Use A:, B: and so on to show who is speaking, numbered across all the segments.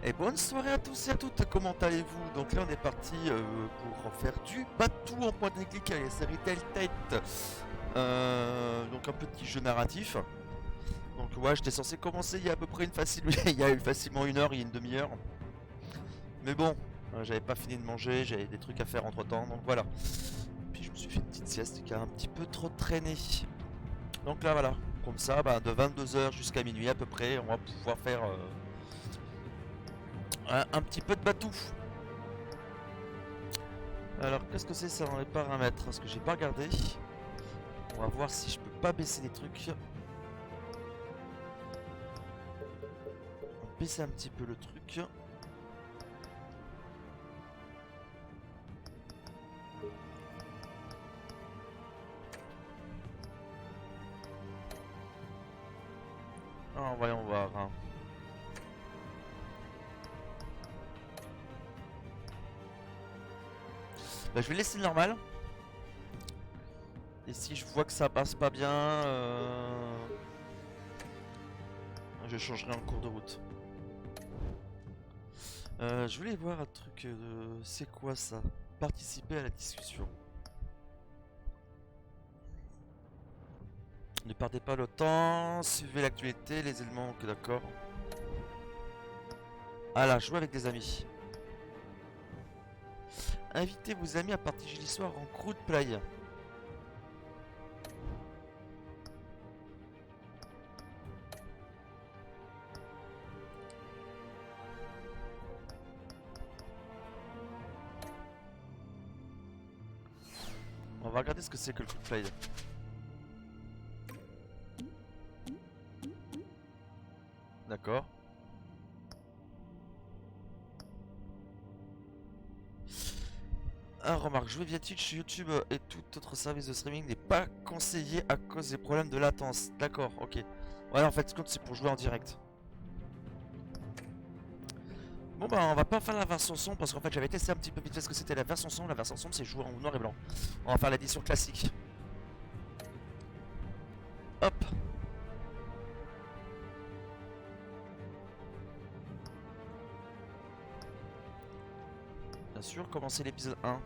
A: Et bonne soirée à tous et à toutes, comment allez-vous? Donc là on est parti pour faire du Batou en point and click avec la série Tête. Donc un petit jeu narratif. Donc ouais, j'étais censé commencer il y a à peu près il y a eu facilement une heure, il y a une demi-heure. Mais bon, j'avais pas fini de manger, j'avais des trucs à faire entre temps, donc voilà. Puis je me suis fait une petite sieste qui a un petit peu trop traîné. Donc là voilà, comme ça, bah, de 22 h jusqu'à minuit à peu près, on va pouvoir faire un petit peu de Batou. Alors, qu'est-ce que c'est ça dans les paramètres? Parce que j'ai pas regardé. On va voir si je peux pas baisser les trucs. On va baisser un petit peu le truc. Alors, voyons voir, hein. Bah, je vais laisser le normal. Et si je vois que ça passe pas bien, je changerai en cours de route. Je voulais voir un truc. C'est quoi ça? Participer à la discussion. Ne perdez pas le temps, suivez l'actualité, les éléments. Ok, d'accord. Ah là, jouer avec des amis. Invitez vos amis à partager l'histoire en crowd play. On va regarder ce que c'est que le crowd play. D'accord. Ah, remarque, jouer via Twitch, YouTube et tout autre service de streaming n'est pas conseillé à cause des problèmes de latence. D'accord, ok. Ouais, en fait, c'est pour jouer en direct. Bon, bah, on va pas faire la version son parce qu'en fait, j'avais testé un petit peu vite fait ce que c'était la version son. La version son, c'est jouer en noir et blanc. On va faire l'édition classique. Hop. Bien sûr, commencer l'épisode 1.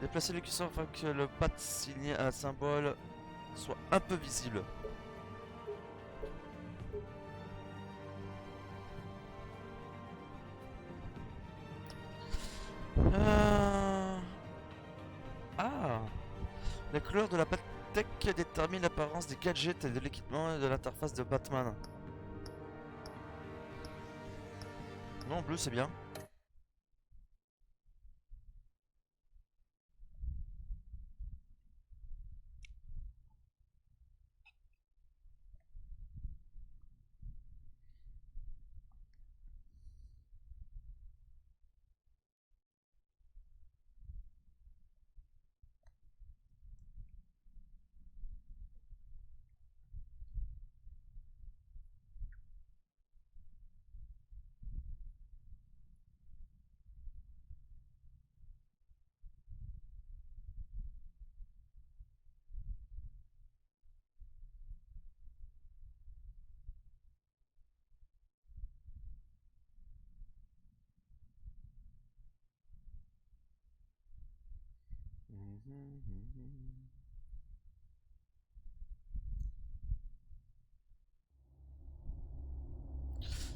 A: Déplacer le curseur afin que le pad signé à un symbole soit un peu visible. Ah, la couleur de la tech détermine l'apparence des gadgets et de l'équipement et de l'interface de Batman. Non, bleu c'est bien.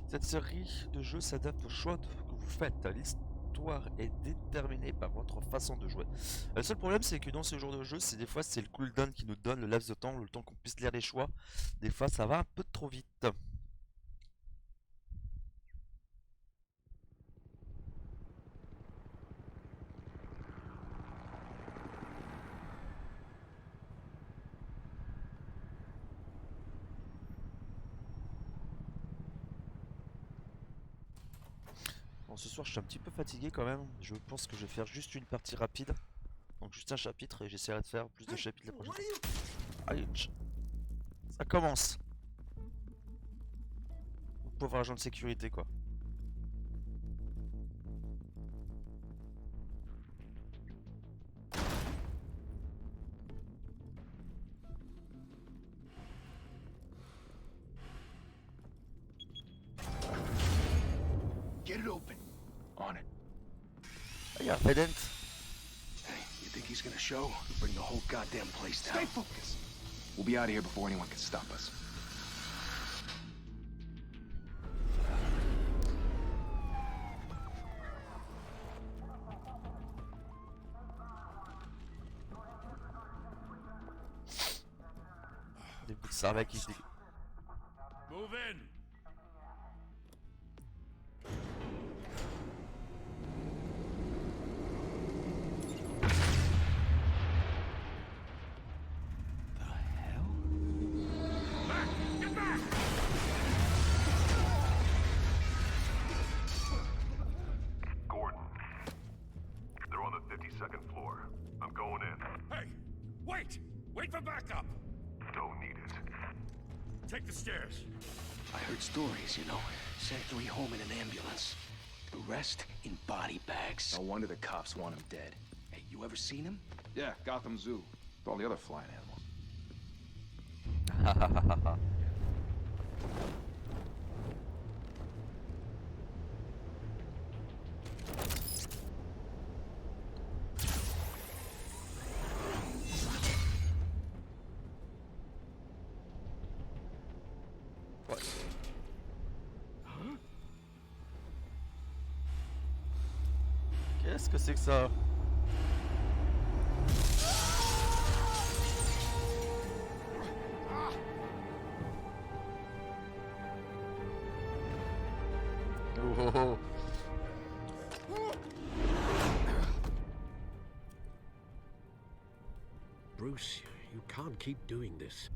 A: Cette série de jeux s'adapte au choix que vous faites. L'histoire est déterminée par votre façon de jouer. Le seul problème, c'est que dans ce genre de jeu, c'est des fois c'est le cooldown qui nous donne le laps de temps, le temps qu'on puisse lire les choix. Des fois, ça va un peu trop vite. Bon, ce soir, je suis un petit peu fatigué quand même. Je pense que je vais faire juste une partie rapide. Donc juste un chapitre et j'essaierai de faire plus de chapitres la prochaine fois. Allez, ça commence. Pauvre agent de sécurité quoi.
B: Get it open. On it.
A: Ah, il y a un pedant.
B: Hey, you think he's gonna show? Bring the whole goddamn place down. Stay focused. We'll be out of here before anyone can stop us.
A: Des bouts de cervelle qui se dé...
C: Move in. Wait for backup!
D: Don't need it.
C: Take the stairs.
B: I heard stories, you know. Sent 3 home in an ambulance. The rest in body bags.
E: No wonder the cops want him dead.
B: Hey, you ever seen him?
E: Yeah, Gotham Zoo. With all the other flying animals.
A: Qu'est-ce que c'est que ça? Oh.
F: Bruce, you can't keep doing this.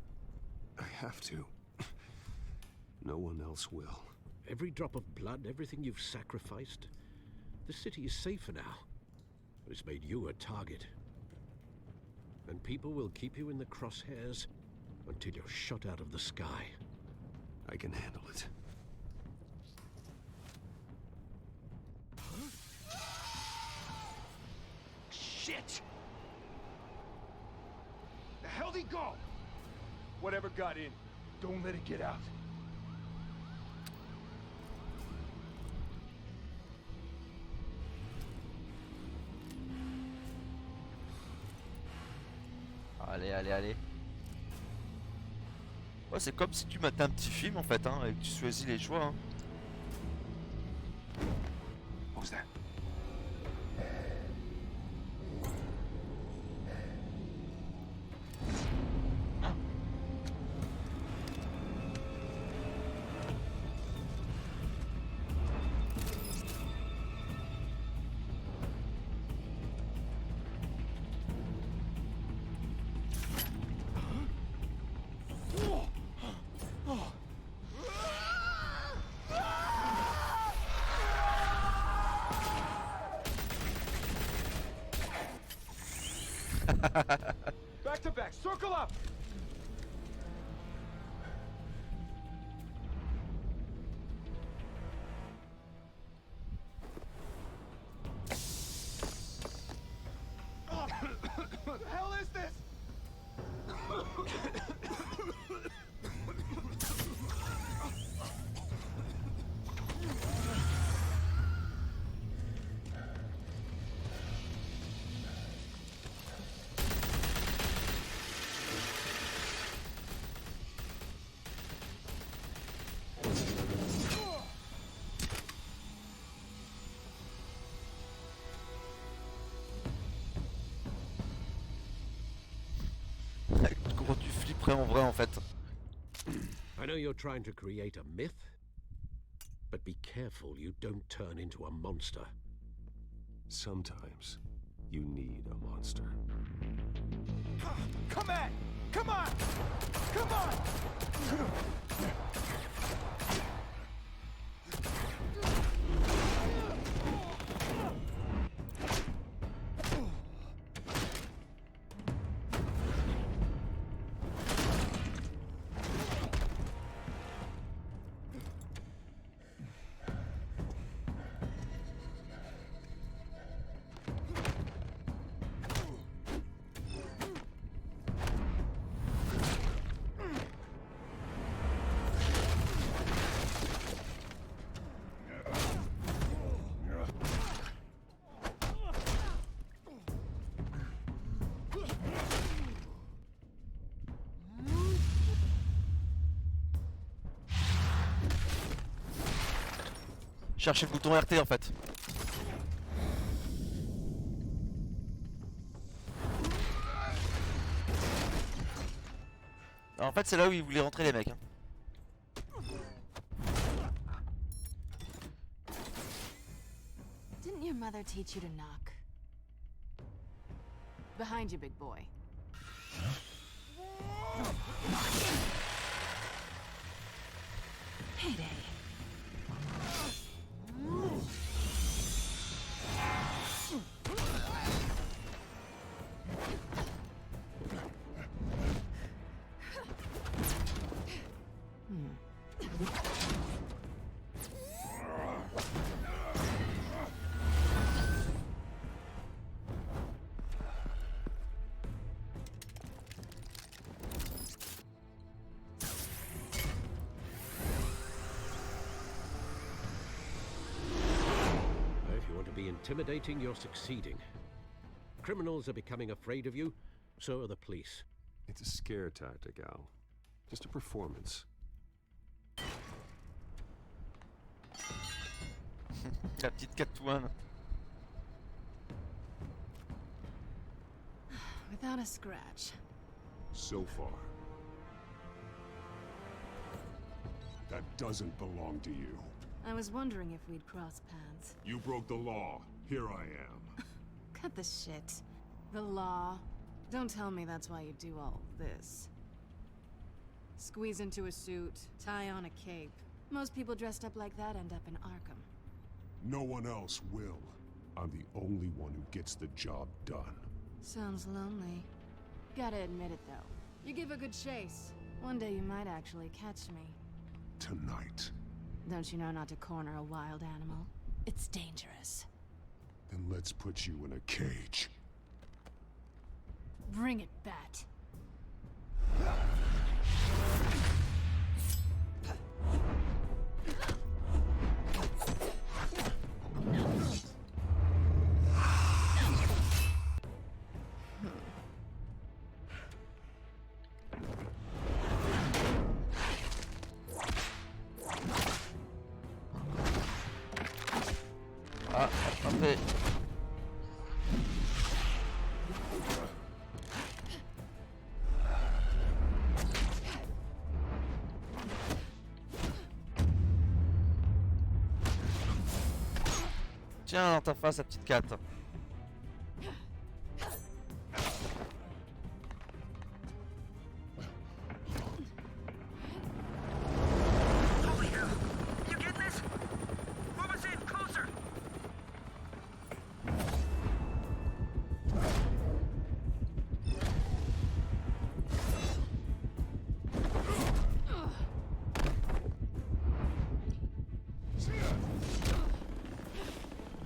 G: I have to. No one else will.
F: Every drop of blood, everything you've sacrificed. The city is safer now. It's made you a target. And people will keep you in the crosshairs until you're shot out of the sky.
G: I can handle it.
B: Shit! The hell'd he go? Whatever got in, don't let it get out.
A: Allez, allez, allez. Ouais, c'est comme si tu matais un petit film en fait, hein, et que tu choisis les choix. Hein.
B: What was that? Back to back, circle up! What the hell is this?
A: Comment tu flipperais en vrai en fait?
F: I know you're trying to create a myth, but be careful you don't turn into a monster.
G: Sometimes you need a monster.
B: Come at! Come on! Come on!
A: Cherchez le bouton RT en fait. Alors, en fait c'est là où ils voulaient rentrer les mecs. Hein.
D: Didn't your mother teach you to knock? Behind you, big boy. Payday.
F: If you want to be intimidating, you're succeeding. Criminals are becoming afraid of you, so are the police.
G: It's a scare tactic, Al. Just a performance.
A: La petite Catwoman.
D: Without a scratch.
H: So far. That doesn't belong to you.
D: I was wondering if we'd cross paths.
H: You broke the law. Here I am.
D: Cut the shit. The law. Don't tell me that's why you do all this. Squeeze into a suit, tie on a cape. Most people dressed up like that end up in Arkham.
H: No one else will. I'm the only one who gets the job done.
D: Sounds lonely. Gotta admit it, though. You give a good chase. One day you might actually catch me.
H: Tonight.
D: Don't you know not to corner a wild animal? It's dangerous.
H: Then let's put you in a cage.
D: Bring it, Bat.
A: Ah, parfait. Tiens, dans ta face, la petite cat.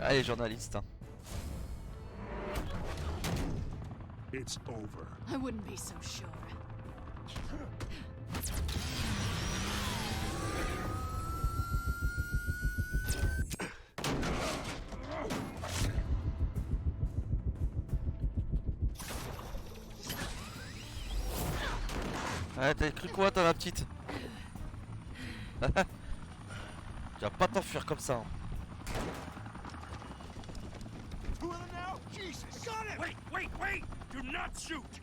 A: Allez, journaliste.
H: It's over.
D: I wouldn't be so sure.
A: Ouais, t'as cru quoi, toi, ma petite? Tu vas pas t'enfuir comme ça. Hein.
C: Wait! Do not shoot!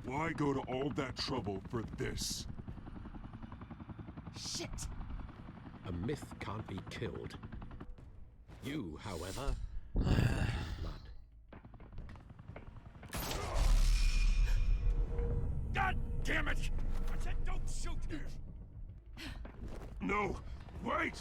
H: Why go to all that trouble for this?
D: Shit!
F: A myth can't be killed. You, however, blood.
C: God damn it! I said don't shoot!
H: No! Wait!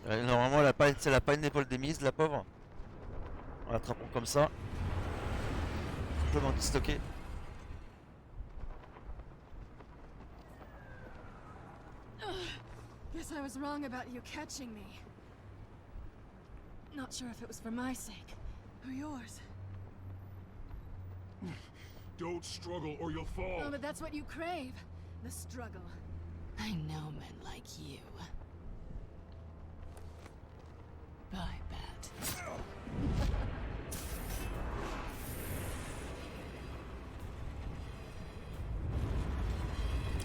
A: Normalement, elle a pas une épaule démise, la pauvre. En l'attrapant comme ça. Complètement disloqué.
D: Guess I was wrong about you catching me. Not sure if it was for my sake or yours.
H: Don't struggle or you'll fall.
D: Oh, but that's what you crave. The struggle. I know men like you. Bye, Bat.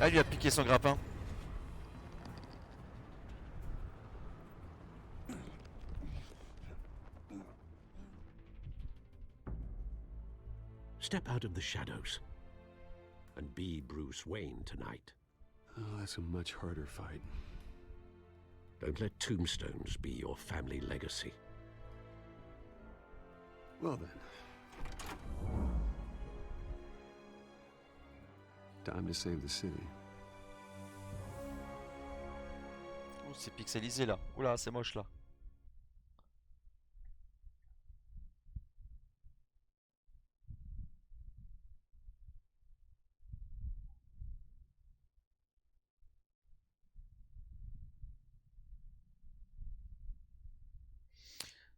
A: Ah, il lui a piqué son grappin.
F: Step out of the shadows and be Bruce Wayne tonight.
G: Oh, that's a much harder fight.
F: Don't let tombstones be your family legacy.
G: Well then. Time to save the city.
A: Oh, c'est pixelisé là. Oula, c'est moche là.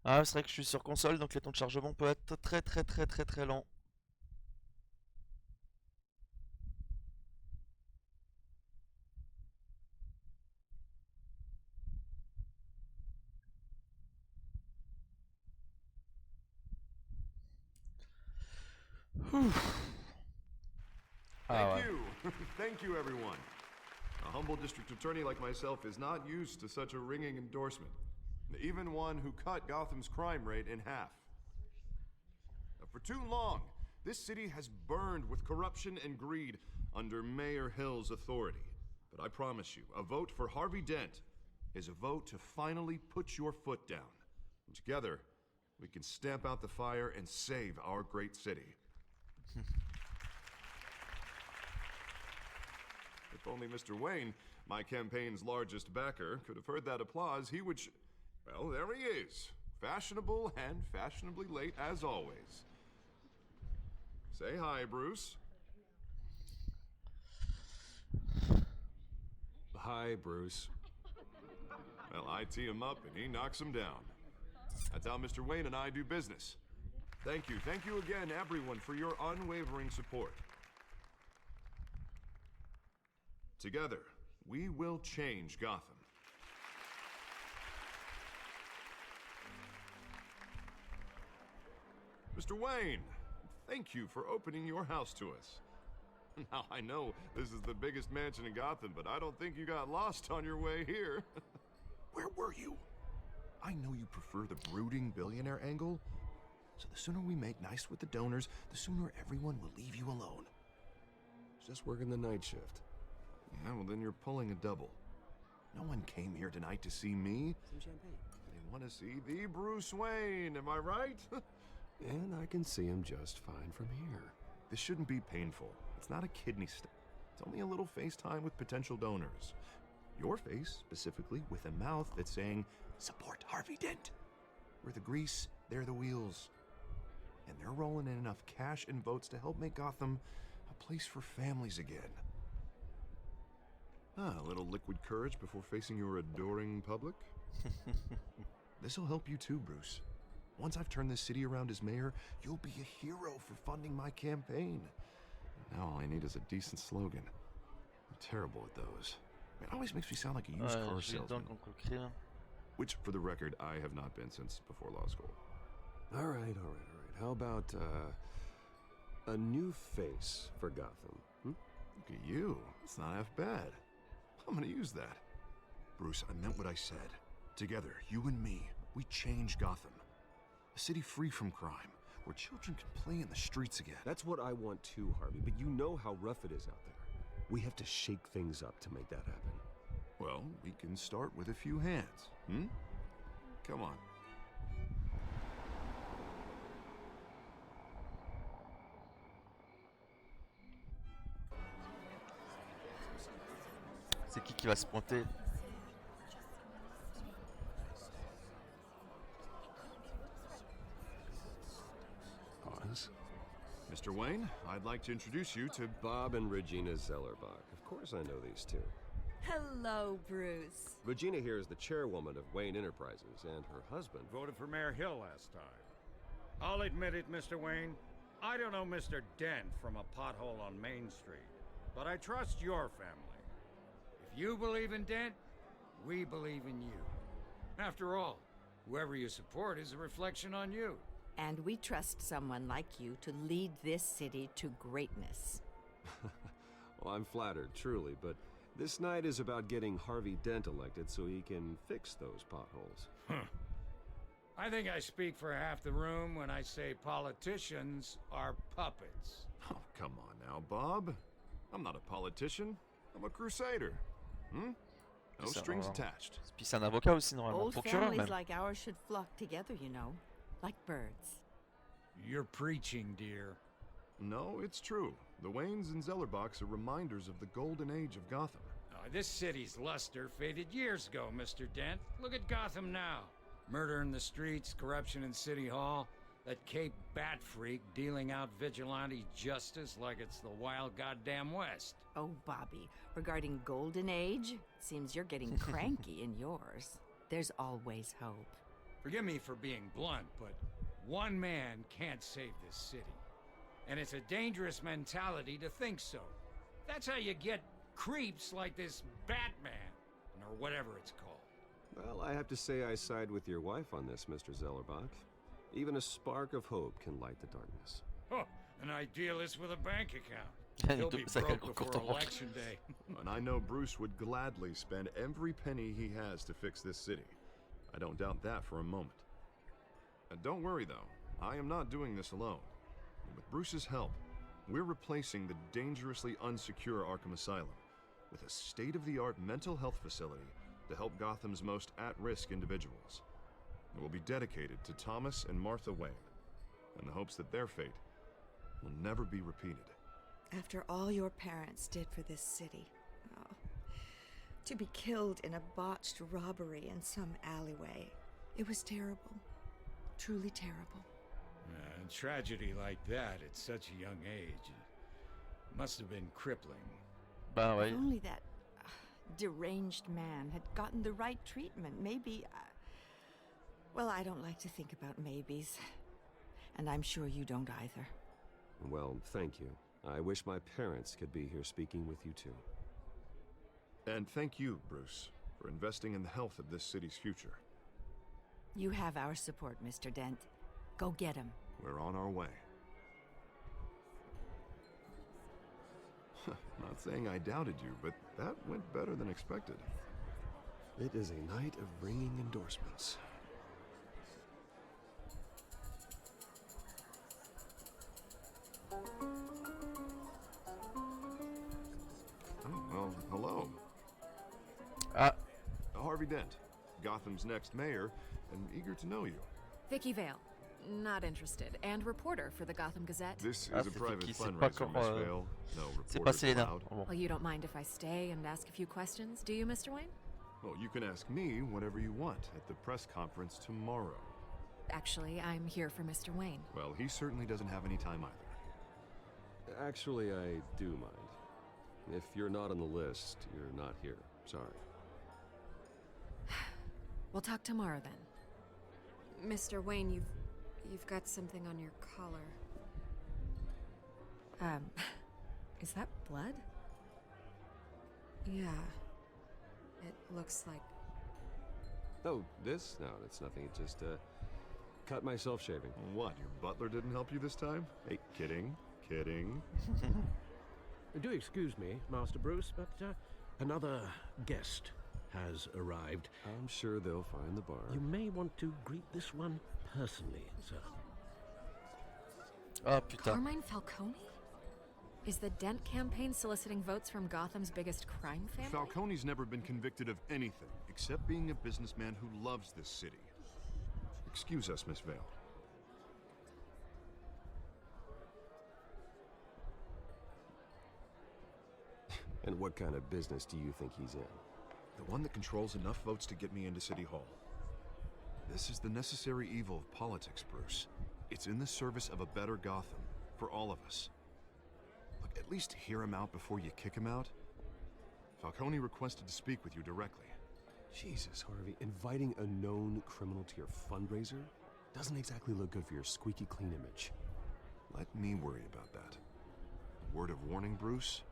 A: Ah, c'est vrai que je suis sur console, donc les temps de chargement peuvent être très lents.
I: Thank you. Thank you, everyone. A humble district attorney like myself is not used to such a ringing endorsement. Even one who cut Gotham's crime rate in half. For too long, this city has burned with corruption and greed under Mayor Hill's authority. But I promise you, a vote for Harvey Dent is a vote to finally put your foot down. And together, we can stamp out the fire and save our great city. If only Mr. Wayne, my campaign's largest backer, could have heard that applause, he would well, there he is. Fashionable and fashionably late as always. Say hi, Bruce.
G: Hi, Bruce.
I: Well, I tee him up and he knocks him down. That's how Mr. Wayne and I do business. Thank you again, everyone, for your unwavering support. Together, we will change Gotham. Mr. Wayne, thank you for opening your house to us. Now, I know this is the biggest mansion in Gotham, but I don't think you got lost on your way here. Where were you? I know you prefer the brooding billionaire angle, so the sooner we make nice with the donors, the sooner everyone will leave you alone.
G: Just working the night shift.
I: Yeah, well then you're pulling a double. No one came here tonight to see me.
J: Some champagne.
I: They want to see the Bruce Wayne, am I right?
G: And I can see him just fine from here.
I: This shouldn't be painful. It's not a kidney stone. It's only a little FaceTime with potential donors. Your face, specifically, with a mouth that's saying, support Harvey Dent. We're the grease, they're the wheels. And they're rolling in enough cash and votes to help make Gotham a place for families again. A little liquid courage before facing your adoring public. This'll help you too, Bruce. Once I've turned this city around as mayor, you'll be a hero for funding my campaign. Now all I need is a decent slogan. I'm terrible at those. It always makes me sound like a used car salesman. Which, for the record, I have not been since before law school.
G: All right. How about, a new face for Gotham?
I: Look at you. It's not half bad. I'm gonna use that. Bruce, I meant what I said. Together, you and me, we change Gotham. A city free from crime, where children can play in the streets again.
G: That's what I want too, Harvey, but you know how rough it is out there. We have to shake things up to make that happen.
I: Well, we can start with a few hands, Come on.
A: C'est qui va se pointer?
I: Mr. Wayne, I'd like to introduce you to
G: Bob and Regina Zellerbach. Of course I know these two.
J: Hello, Bruce.
G: Regina here is the chairwoman of Wayne Enterprises, and her husband...
C: Voted for Mayor Hill last time. I'll admit it, Mr. Wayne. I don't know Mr. Dent from a pothole on Main Street, but I trust your family. If you believe in Dent, we believe in you. After all, whoever you support is a reflection on you.
J: And we trust someone like you to lead this city to greatness.
G: Well, I'm flattered, truly, but this night is about getting Harvey Dent elected so he can fix those potholes.
C: I think I speak for half the room when I say politicians are puppets.
I: Oh, come on now, Bob. I'm not a politician. I'm a crusader. No strings attached.
A: Puis c'est un avocat aussi normalement,
J: Old
A: procureur
J: families
A: même.
J: like ours should flock together, you know, like birds.
C: You're preaching, dear.
I: No, it's true. The Waynes and Zellerbachs are reminders of the golden age of Gotham.
C: This city's luster faded years ago, Mr. Dent. Look at Gotham now. Murder in the streets, corruption in City Hall, that Cape Bat freak dealing out vigilante justice like it's the wild goddamn West.
J: Oh, Bobby, regarding Golden Age, seems you're getting cranky in yours. There's always hope.
C: Forgive me for being blunt, but one man can't save this city. And it's a dangerous mentality to think so. That's how you get creeps like this Batman, or whatever it's called.
G: Well, I have to say I side with your wife on this, Mr. Zellerbach. Even a spark of hope can light the darkness.
C: Oh, an idealist with a bank account. He'll be broke before election day.
I: And I know Bruce would gladly spend every penny he has to fix this city. I don't doubt that for a moment. And don't worry, though. I am not doing this alone. With Bruce's help, we're replacing the dangerously unsecure Arkham Asylum with a state-of-the-art mental health facility to help Gotham's most at-risk individuals. It will be dedicated to Thomas and Martha Wayne, in the hopes that their fate will never be repeated.
K: After all your parents did for this city, to be killed in a botched robbery in some alleyway, it was terrible. Truly terrible.
C: Tragedy like that at such a young age must have been crippling.
A: Bah
J: If
A: ouais.
J: only that deranged man had gotten the right treatment, maybe... well, I don't like to think about maybes. And I'm sure you don't either.
G: Well, thank you. I wish my parents could be here speaking with you too.
I: And thank you, Bruce, for investing in the health of this city's future.
J: You have our support, Mr. Dent. Go get him.
I: We're on our way. Not saying I doubted you, but that went better than expected.
G: It is a night of ringing endorsements.
I: Oh, well, hello. Harvey Dent, Gotham's next mayor, and eager to know you.
L: Vicky Vale. Not interested. And reporter for the Gotham Gazette.
I: This
A: Ah,
I: is a
A: c'est
I: private
A: Vicky, c'est pas
I: fundraiser,
A: encore,
I: Miss Vale. No
A: c'est pas
I: reporters
A: Selena.
I: allowed.
A: Oh, bon.
L: Well, you don't mind if I stay and ask a few questions, do you, Mr. Wayne?
I: Well, you can ask me whatever you want at the press conference tomorrow.
L: Actually, I'm here for Mr. Wayne.
I: Well, he certainly doesn't have any time either.
G: Actually, I do mind. If you're not on the list, you're not here. Sorry.
L: We'll talk tomorrow then.
D: Mr. Wayne, you've got something on your collar.
L: Is that blood?
D: Yeah. It looks like...
G: Oh, this? No, it's nothing. It just, cut myself shaving.
I: What, your butler didn't help you this time? Hey, kidding. Kidding.
F: Do excuse me, Master Bruce, but another guest has arrived.
G: I'm sure they'll find the bar.
F: You may want to greet this one personally, sir.
A: Ah putain.
L: Carmine Falcone? Is the Dent campaign soliciting votes from Gotham's biggest crime family?
I: Falcone's never been convicted of anything except being a businessman who loves this city. Excuse us, Miss Vale.
G: And what kind of business do you think he's in?
I: The one that controls enough votes to get me into City Hall. This is the necessary evil of politics, Bruce. It's in the service of a better Gotham, for all of us. Look, at least hear him out before you kick him out. Falcone requested to speak with you directly.
M: Jesus, Harvey, inviting a known criminal to your fundraiser doesn't exactly look good for your squeaky clean image.
I: Let me worry about that. Word of warning, Bruce?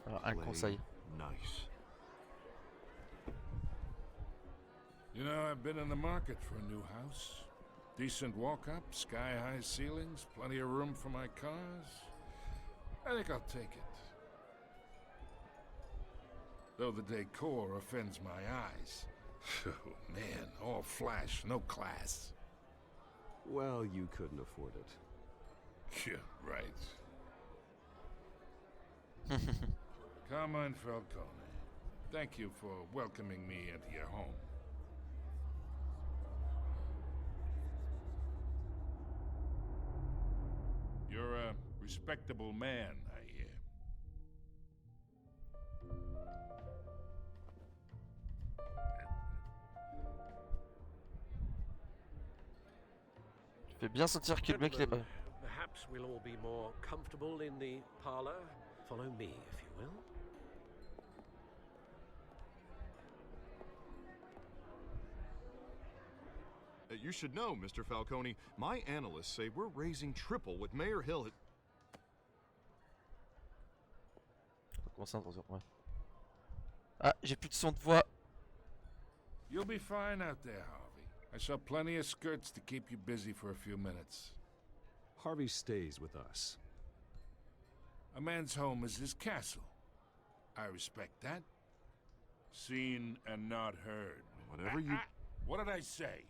A: Alors, un conseil.
I: Nice.
N: You know, I've been in the market for a new house. Decent walk-up, sky-high ceilings, plenty of room for my cars. I think I'll take it. Though the decor offends my eyes. Oh, man, all flash, no class.
M: Well, you couldn't afford it.
N: Yeah, right. Carmine Falcone, thank you for welcoming me into your home. You're a respectable man, I hear.
A: Je fais bien sentir que le mec il est pas.
F: Perhaps we'll all be more comfortable in the parlor. Follow me, if you will.
I: You should know, Mr. Falcone, my analysts say we're raising triple what Mayor Hill had...
A: On va commencer à introduire, ouais. Ah, j'ai plus de son de voix.
N: You'll be fine out there, Harvey. I saw plenty of skirts to keep you busy for a few minutes.
M: Harvey stays with us.
N: A man's home is his castle. I respect that. Seen and not heard.
I: Whatever you...
N: What did I say?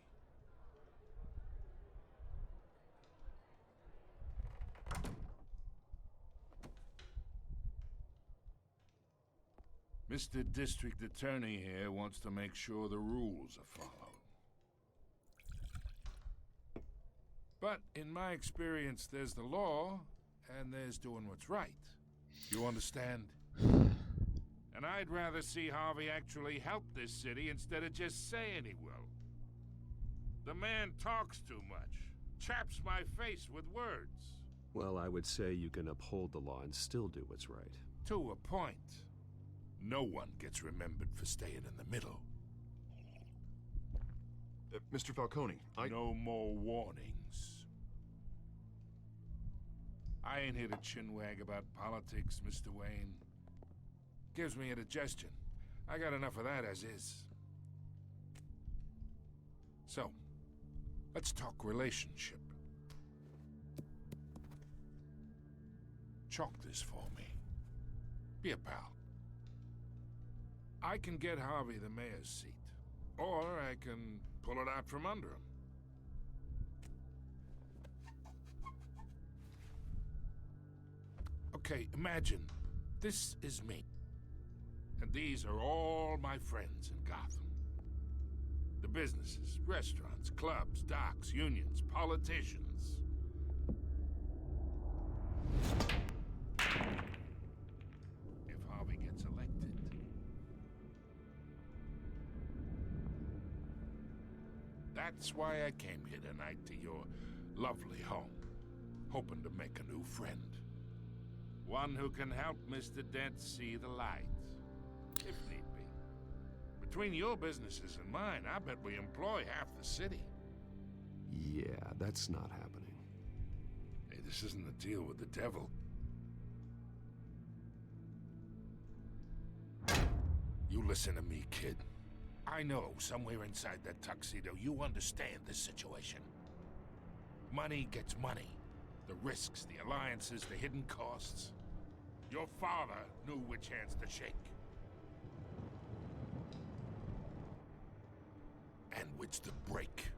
N: Mr. District Attorney here wants to make sure the rules are followed. But in my experience, there's the law, and there's doing what's right. You understand? And I'd rather see Harvey actually help this city instead of just saying he will. The man talks too much, chaps my face with words.
M: Well, I would say you can uphold the law and still do what's right.
N: To a point. No one gets remembered for staying in the middle.
I: Mr. Falcone,
N: No more warnings. I ain't here to chinwag about politics, Mr. Wayne. Gives me indigestion. I got enough of that as is. So, let's talk relationship. Chalk this for me. Be a pal. I can get Harvey the mayor's seat, or I can pull it out from under him. Okay, imagine this is me, and these are all my friends in Gotham. The businesses, restaurants, clubs, docks, unions, politicians. If Harvey gets elected, that's why I came here tonight to your lovely home, hoping to make a new friend. One who can help Mr. Dent see the light, if need be. Between your businesses and mine, I bet we employ half the city.
M: Yeah, that's not happening.
N: Hey, this isn't a deal with the devil. You listen to me, kid. I know somewhere inside that tuxedo you understand this situation. Money gets money. The risks, the alliances, the hidden costs. Your father knew which hands to shake. And which to break.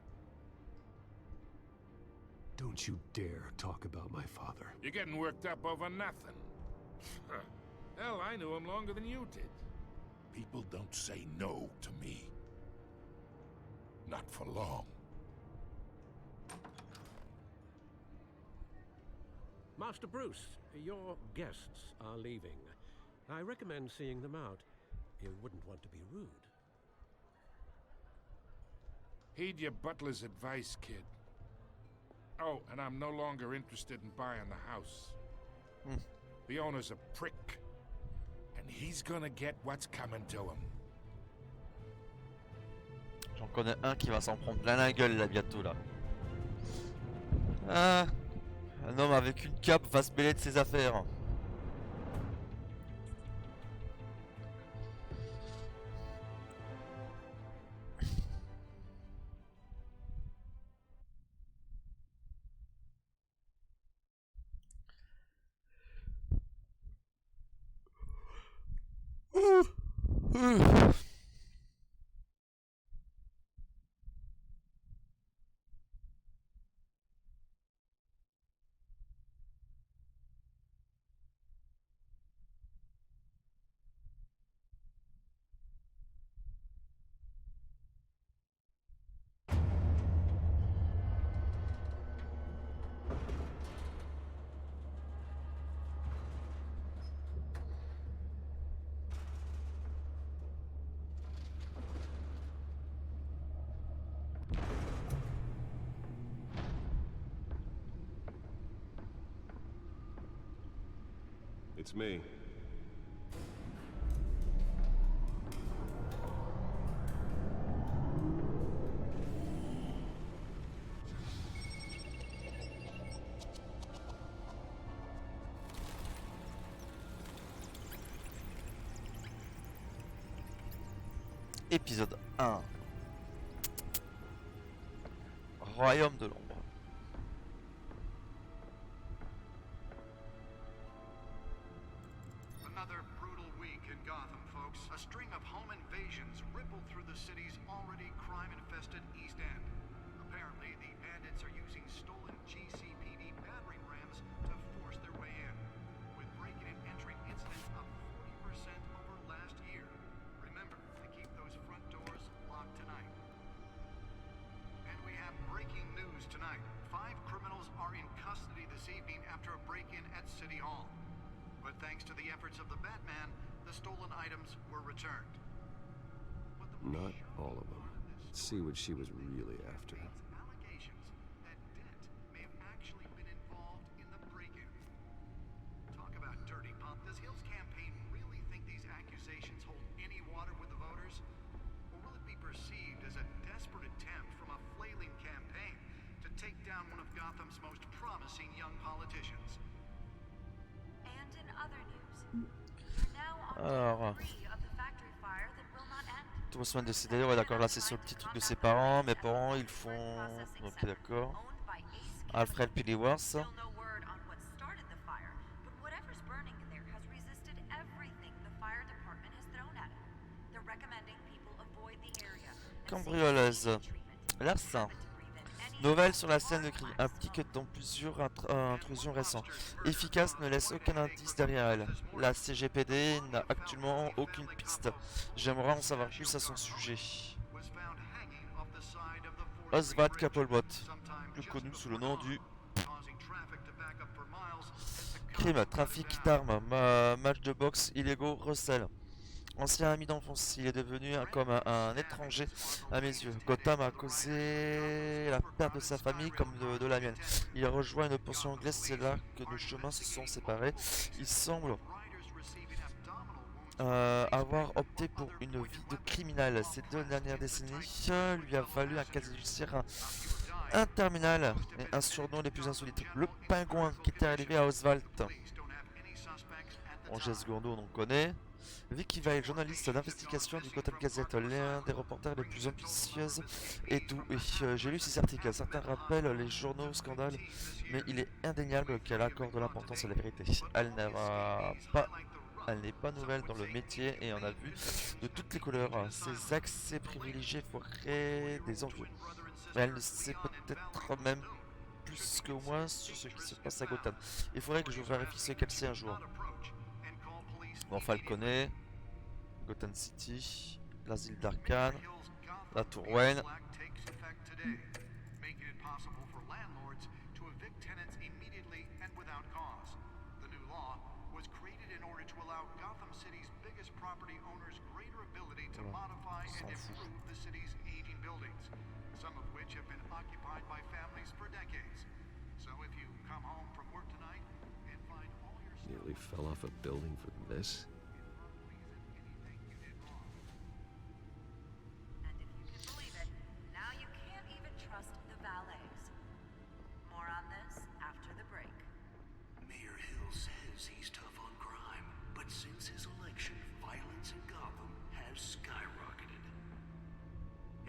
M: Don't you dare talk about my father.
N: You're getting worked up over nothing. Hell, I knew him longer than you did. People don't say no to me. Not for long.
F: Master Bruce, your guests are leaving. I recommend seeing them out. You wouldn't want to be rude.
N: Heed your butler's advice, kid. Oh, and I'm no longer interested in buying the house. The owner's a prick. And he's gonna get what's coming to him.
A: J'en connais un qui va s'en prendre plein la gueule là bientôt là. Ah, un homme avec une cape va se mêler de ses affaires.
G: It's me.
A: Épisode 1. Royaume de l'ombre.
C: Another brutal week in Gotham, folks. A string of home invasions rippled through the city's already crime-infested East End. Apparently, the bandits are using stolen GCPD battering rams to force their way in, with break-in and entering incidents up 40% over last year. Remember to keep those front doors locked tonight. And we have breaking news tonight. 5 criminals are in custody this evening after a break-in at City Hall. But thanks to the efforts of the Batman, the stolen items were returned.
G: Not all of them. Let's see what she was really after.
C: Allegations that Dent may have actually been involved in the break-in. Talk about dirty pump. Does Hill's campaign really think these accusations hold any water with the voters? Or will it be perceived as a desperate attempt from a flailing campaign to take down one of Gotham's most promising young politicians?
A: Alors, tout semaine de CDD, ouais d'accord, là c'est sur le petit truc de ses parents, mes parents ils font... Ok d'accord. Alfred Pennyworth. Cambrioleuse. Larcin. Nouvelle sur la scène de crime, impliquée dans plusieurs intrusions récentes. Efficace, ne laisse aucun indice derrière elle. La CGPD n'a actuellement aucune piste. J'aimerais en savoir plus à son sujet. Oswald Capelbot, plus connu sous le nom du... Crime, trafic d'armes, match de boxe illégaux, recel. Ancien ami d'enfance, il est devenu comme un étranger à mes yeux. Gotham a causé la perte de sa famille comme de la mienne. Il rejoint une pension anglaise, c'est là que nos chemins se sont séparés. Il semble avoir opté pour une vie de criminel. Ces 2 dernières décennies lui a valu un casier judiciaire interminable et un surnom les plus insolites. Le pingouin qui était arrivé à Oswald. Angès Gourdeau, on connaît. Vicky Vale, journaliste d'investigation du Gotham Gazette, l'un des reporters les plus ambitieuses et doux. Et j'ai lu ces articles, certains rappellent les journaux scandales, mais il est indéniable qu'elle accorde de l'importance à la vérité. Elle n'est pas nouvelle dans le métier et en a vu de toutes les couleurs. Ses accès privilégiés feraient des envieux. Elle ne sait peut-être même plus que moi sur ce qui se passe à Gotham. Il faudrait que je vérifie ce qu'elle sait un jour. Enfin, elle connaît Gotham City, l'asile d'Arkham, la Tour Wayne.
B: So if you come home from work tonight and find all your stuff
G: Nearly fell off a building for this.
O: And if you can believe it, now you can't even trust the valets. More on this after the break.
P: Mayor Hill says he's tough on crime, but since his election, violence in Gotham has skyrocketed.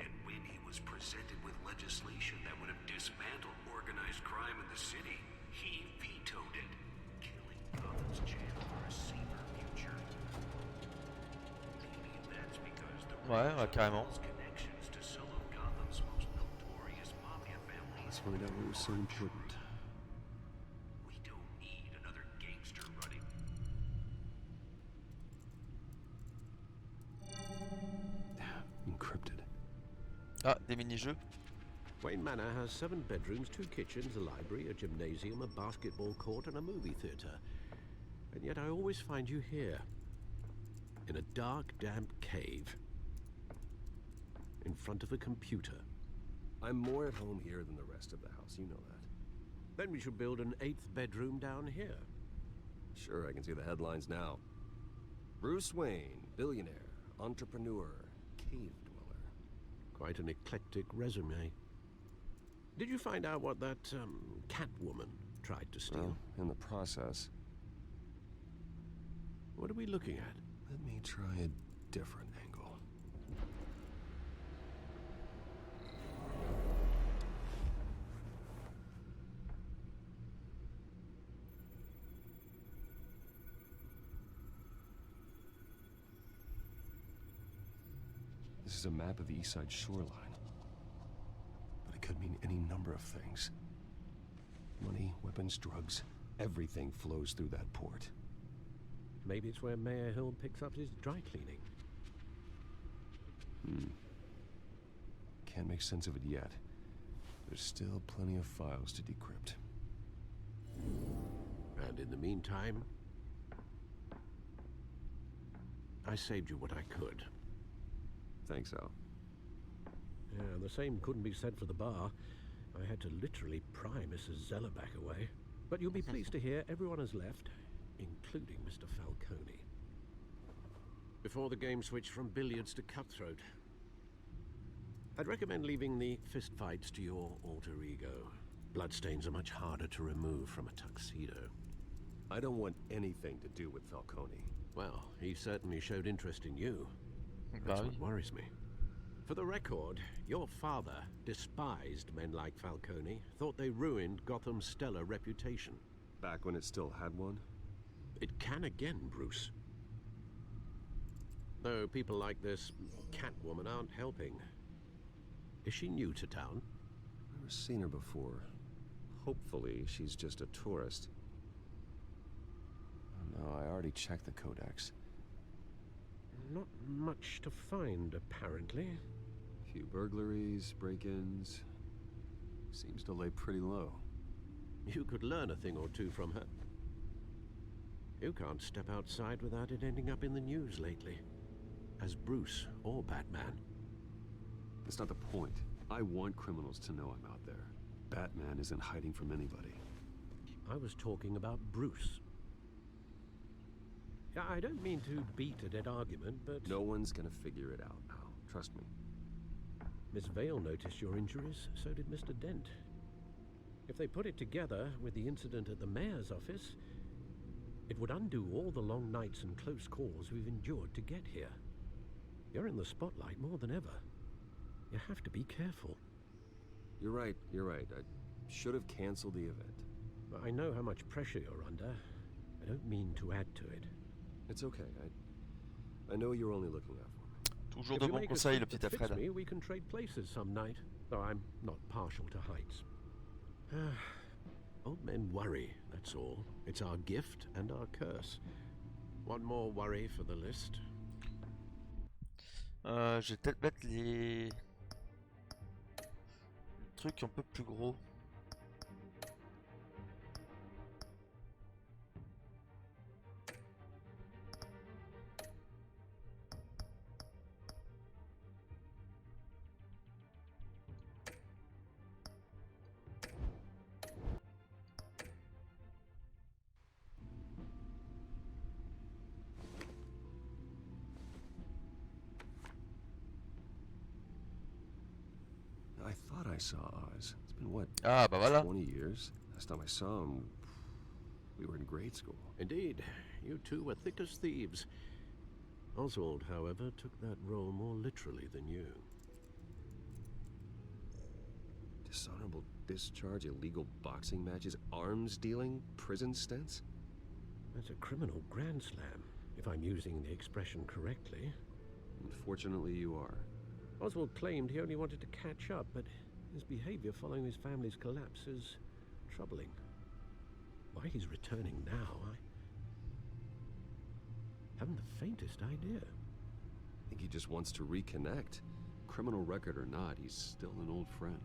P: And when he was presented with legislation that would have dismantled organized crime in the city, he vetoed it, killing Gotham's chance for a safer future. Maybe that's because the
A: Ouais, carrément.
P: connections to some of Gotham's most notorious mafia families.
G: Let's find out what was so important.
P: We don't need another gangster running.
G: Encrypted.
A: Ah, des mini-jeux.
F: Wayne Manor has 7 bedrooms, 2 kitchens, a library, a gymnasium, a basketball court, and a movie theatre. And yet I always find you here. In a dark, damp cave. In front of a computer.
G: I'm more at home here than the rest of the house, you know that.
F: Then we should build an 8th bedroom down here.
G: Sure, I can see the headlines now. Bruce Wayne, billionaire, entrepreneur, cave dweller.
F: Quite an eclectic resume. Did you find out what that, Catwoman tried to steal?
G: Well, in the process.
F: What are we looking at?
G: Let me try a different angle. This is a map of the East Side shoreline. But it could mean any number of things. Money, weapons, drugs, everything flows through that port.
F: Maybe it's where Mayor Hill picks up his dry cleaning.
G: Can't make sense of it yet. There's still plenty of files to decrypt.
F: And in the meantime, I saved you what I could.
G: Thanks, Al.
F: Yeah, the same couldn't be said for the bar. I had to literally pry Mrs. Zellerback away. But you'll be pleased to hear everyone has left, including Mr. Falcone. Before the game switched from billiards to cutthroat. I'd recommend leaving the fistfights to your alter ego. Bloodstains are much harder to remove from a tuxedo.
G: I don't want anything to do with Falcone.
F: Well, he certainly showed interest in you. That's what worries me. For the record, your father despised men like Falcone, thought they ruined Gotham's stellar reputation.
G: Back when it still had one?
F: It can again, Bruce. Though people like this Catwoman aren't helping. Is she new to town?
G: Never seen her before. Hopefully, she's just a tourist. Oh, no, I already checked the codex.
F: Not much to find, apparently.
G: Few burglaries, break-ins. Seems to lay pretty low.
F: You could learn a thing or two from her. You can't step outside without it ending up in the news lately. As Bruce or Batman.
G: That's not the point. I want criminals to know I'm out there. Batman isn't hiding from anybody.
F: I was talking about Bruce. I don't mean to beat a dead argument, but...
G: No one's gonna figure it out, Al. Trust me.
F: Miss Vale noticed your injuries, so did Mr. Dent. If they put it together with the incident at the mayor's office, it would undo all the long nights and close calls we've endured to get here. You're in the spotlight more than ever. You have to be careful.
G: You're right. I should have canceled the event.
F: I know how much pressure you're under. I don't mean to add to it.
G: It's okay. I know you're only looking out for me.
A: Toujours de bons conseils, le petit Alfred.
F: Me, we can trade places some night, though I'm not partial to heights. Old men worry, that's all. It's our gift and our curse. One more worry for the list.
A: Je vais peut-être mettre les trucs un peu plus gros.
G: I saw Oz. It's been, what,
A: Ah, bah voilà.
G: 20 years? Last time I saw him, we were in grade school.
F: Indeed, you two were thick as thieves. Oswald, however, took that role more literally than you.
G: Dishonorable discharge, illegal boxing matches, arms dealing, prison stints?
F: That's a criminal grand slam, if I'm using the expression correctly.
G: Unfortunately, you are.
F: Oswald claimed he only wanted to catch up, but his behavior following his family's collapse is troubling. Why he's returning now, I haven't the faintest idea.
G: I think he just wants to reconnect. Criminal record or not, he's still an old friend.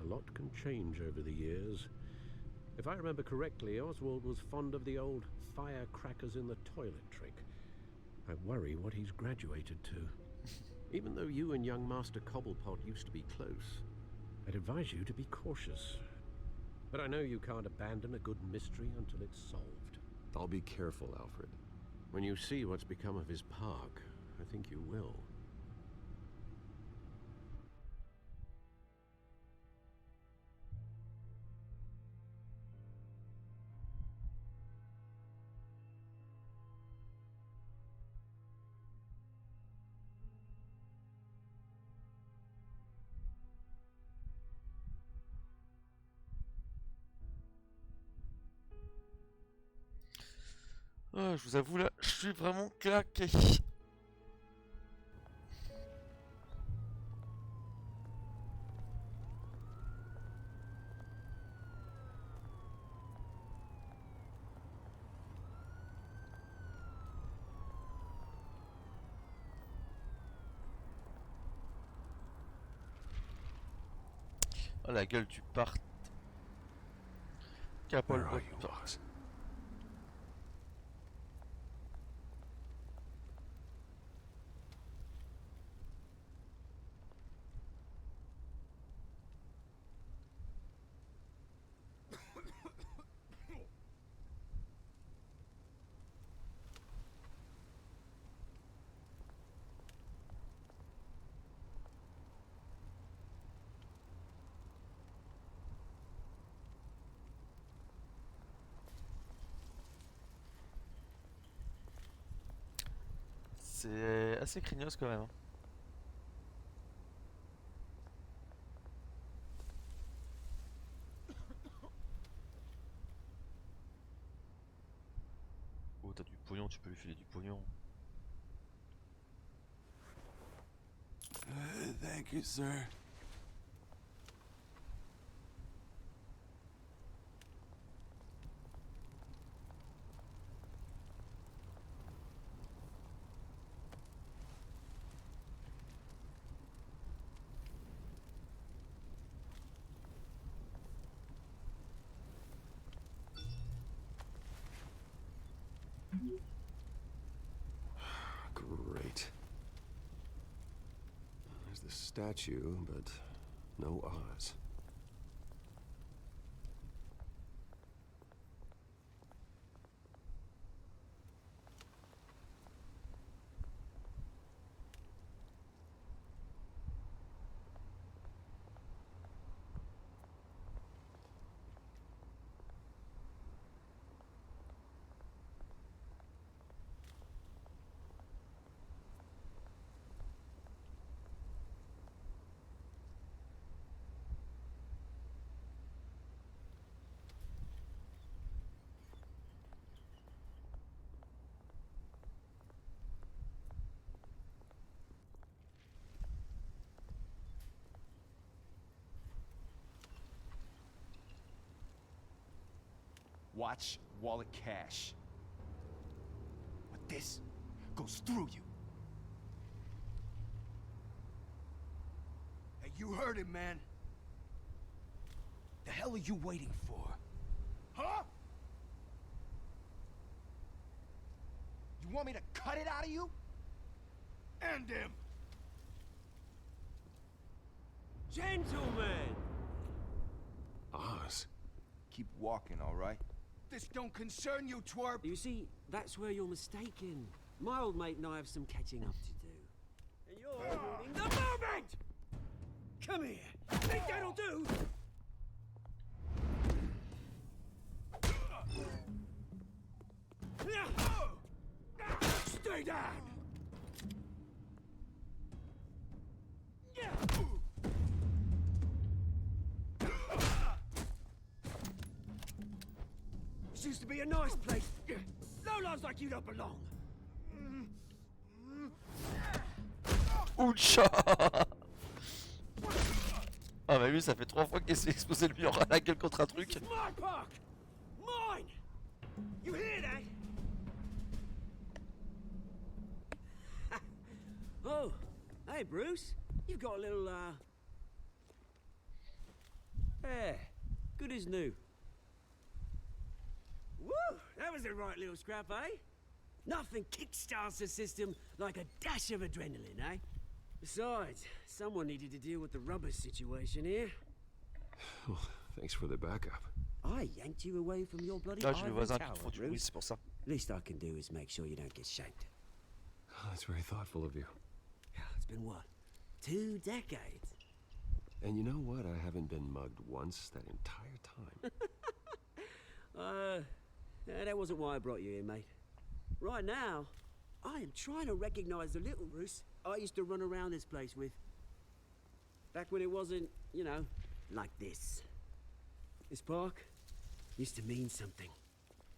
F: A lot can change over the years. If I remember correctly, Oswald was fond of the old firecrackers in the toilet trick. I worry what he's graduated to. Even though you and young Master Cobblepot used to be close, I'd advise you to be cautious. But I know you can't abandon a good mystery until it's solved.
G: I'll be careful, Alfred.
F: When you see what's become of his park, I think you will.
A: Ah, je vous avoue là, je suis vraiment claqué. Oh la gueule du part. Capole. C'est assez craignos quand même. Hein. Oh, t'as du pognon, tu peux lui filer du pognon.
Q: Thank you, sir.
G: Great. There's the statue, but no Oz.
B: Watch wallet cash. But this goes through you. Hey, you heard it, man. The hell are you waiting for? Huh? You want me to cut it out of you? End him!
Q: Gentlemen!
G: Oz?
B: Keep walking, all right? This don't concern you, twerp!
Q: You see, that's where you're mistaken. My old mate and I have some catching up to do. And you're ruining the moment! Come here! Think that'll do? Stay down! This used to be a nice place. Lowlifes like you don't belong.
A: Oucha. Ah bah lui ça fait 3 fois qu'il s'est explosé le mur à la gueule contre un truc.
Q: My park! Mine! You hear that? Oh, hey Bruce. You've got a little, yeah, good as new. Woo! That was a right little scrap, eh? Nothing kickstarts the system like a dash of adrenaline, eh? Besides, someone needed to deal with the rubber situation here.
G: Well, thanks for the backup.
Q: I yanked you away from your bloody
A: Ah, j'ai mes
Q: ivory
A: voisins
Q: tower,
A: qui font du bruit,
Q: Bruce.
A: c'est pour ça.
Q: Least I can do is make sure you don't get shanked.
G: Oh, that's very thoughtful of you.
Q: It's been what? 2 decades?
G: And you know what? I haven't been mugged once that entire time.
Q: That wasn't why I brought you here, mate. Right now, I am trying to recognize the little Bruce I used to run around this place with. Back when it wasn't, you know, like this. This park used to mean something.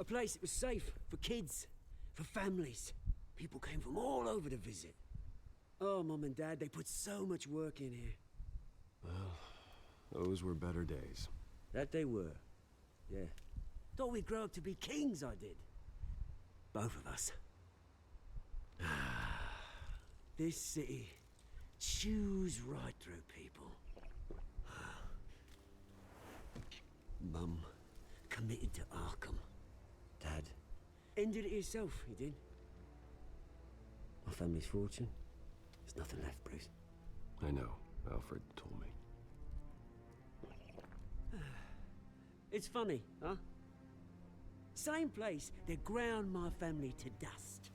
Q: A place that was safe for kids, for families. People came from all over to visit. Oh, Mum and Dad, they put so much work in here.
G: Well, those were better days.
Q: That they were. Yeah. Thought we'd grow up to be kings, I did. Both of us. This city chews right through people. Mum committed to Arkham. Dad ended it yourself, he did. My family's fortune. There's nothing left, Bruce.
G: I know. Alfred told me.
Q: It's funny, huh? Same place that ground my family to dust.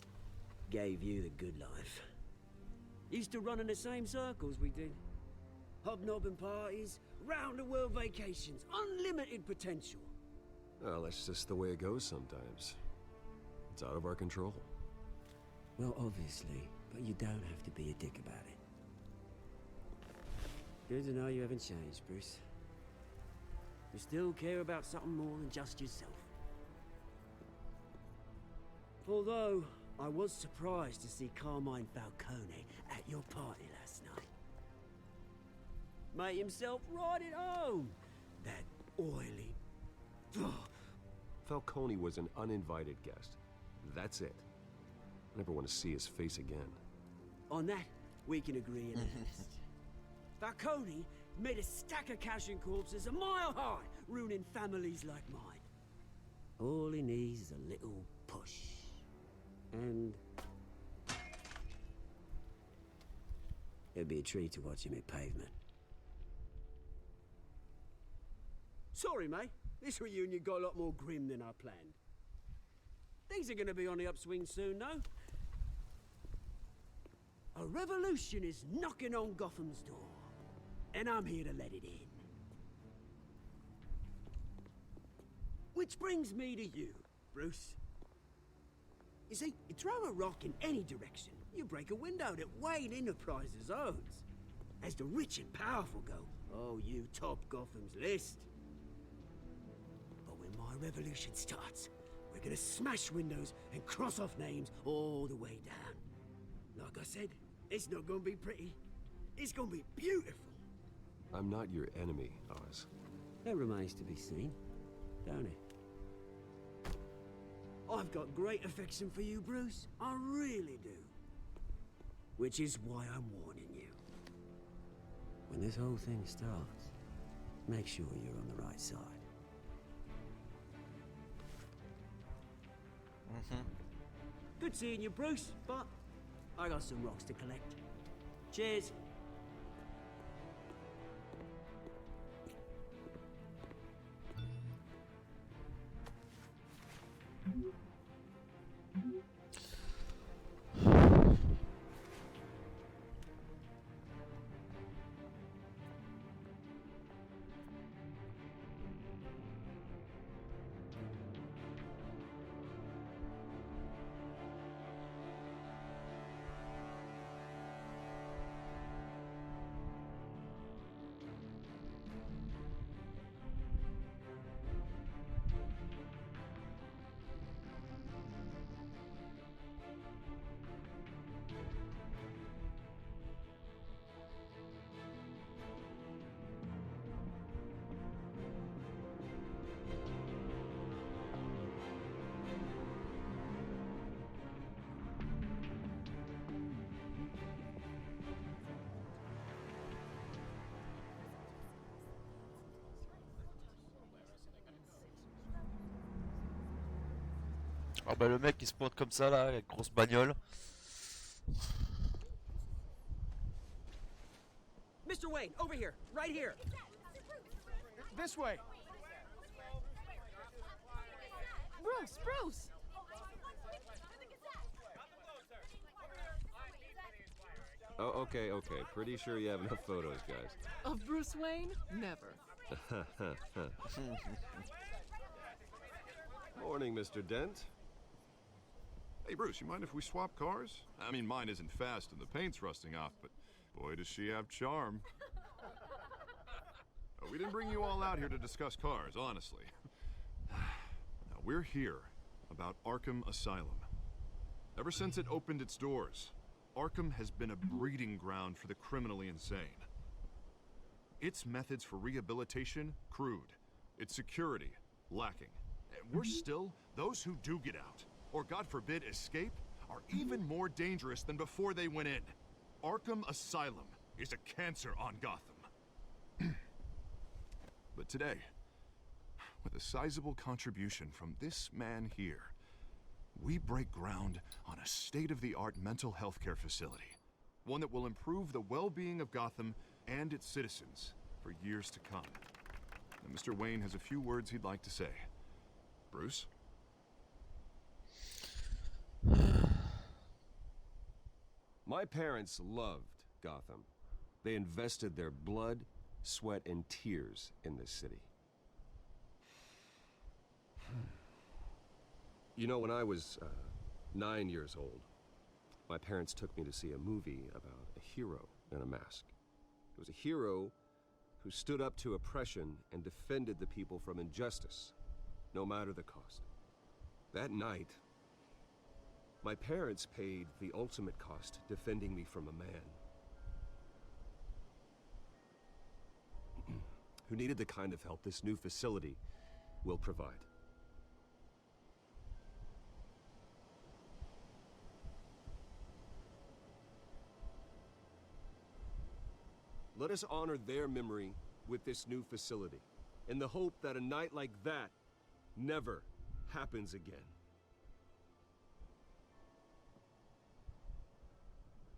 Q: Gave you the good life. Used to run in the same circles we did. Hobnobbing parties, round-the-world vacations, unlimited potential.
G: Well, that's just the way it goes sometimes. It's out of our control.
Q: Well, obviously, but you don't have to be a dick about it. Good to know you haven't changed, Bruce. You still care about something more than just yourself. Although, I was surprised to see Carmine Falcone at your party last night. Made himself right at home. That oily...
G: Falcone was an uninvited guest. That's it. I never want to see his face again.
Q: On that, we can agree in earnest. Falcone made a stack of cash and corpses a mile high, ruining families like mine. All he needs is a little push. And... it'd be a treat to watch him hit pavement. Sorry, mate. This reunion got a lot more grim than I planned. Things are gonna be on the upswing soon, though. A revolution is knocking on Gotham's door. And I'm here to let it in. Which brings me to you, Bruce. You see, you throw a rock in any direction, you break a window that Wayne Enterprises owns. As the rich and powerful go, oh, you top Gotham's list. But when my revolution starts, we're gonna smash windows and cross off names all the way down. Like I said, it's not gonna be pretty. It's gonna be beautiful.
G: I'm not your enemy, Oz.
Q: That remains to be seen, don't it? I've got great affection for you, Bruce. I really do. Which is why I'm warning you. When this whole thing starts, make sure you're on the right side. Good seeing you, Bruce, but I got some rocks to collect. Cheers.
A: Ah bah le mec il se pointe comme ça là, avec grosse bagnole.
Q: Mr. Wayne, over here, right here.
R: This way.
S: Bruce, Bruce!
M: Oh, okay. Pretty sure you have enough photos, guys.
S: Of Bruce Wayne? Never.
M: Morning, Mr. Dent.
I: Hey, Bruce, you mind if we swap cars? I mean, mine isn't fast and the paint's rusting off, but boy, does she have charm. We didn't bring you all out here to discuss cars, honestly. Now, we're here about Arkham Asylum. Ever since it opened its doors, Arkham has been a breeding ground for the criminally insane. Its methods for rehabilitation, crude. Its security, lacking. And worse still, those who do get out, or God forbid escape, are even more dangerous than before they went in. Arkham Asylum is a cancer on Gotham. But today, with a sizable contribution from this man here, we break ground on a state-of-the-art mental health care facility. One that will improve the well-being of Gotham and its citizens for years to come. Now, Mr. Wayne has a few words he'd like to say. Bruce?
M: My parents loved Gotham. They invested their blood, sweat, and tears in this city. You know, when I was 9 years old, my parents took me to see a movie about a hero in a mask. It was a hero who stood up to oppression and defended the people from injustice, no matter the cost. That night, my parents paid the ultimate cost defending me from a man who needed the kind of help this new facility will provide. Let us honor their memory with this new facility, in the hope that a night like that never happens again.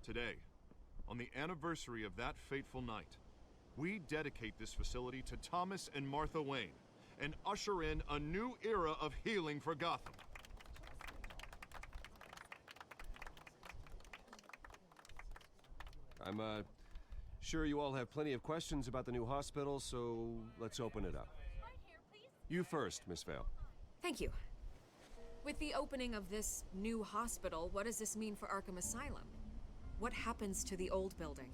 I: Today, on the anniversary of that fateful night, we dedicate this facility to Thomas and Martha Wayne and usher in a new era of healing for Gotham.
M: I'm sure you all have plenty of questions about the new hospital, so let's open it up. You first, Miss Vale.
L: Thank you. With the opening of this new hospital, what does this mean for Arkham Asylum? What happens to the old building?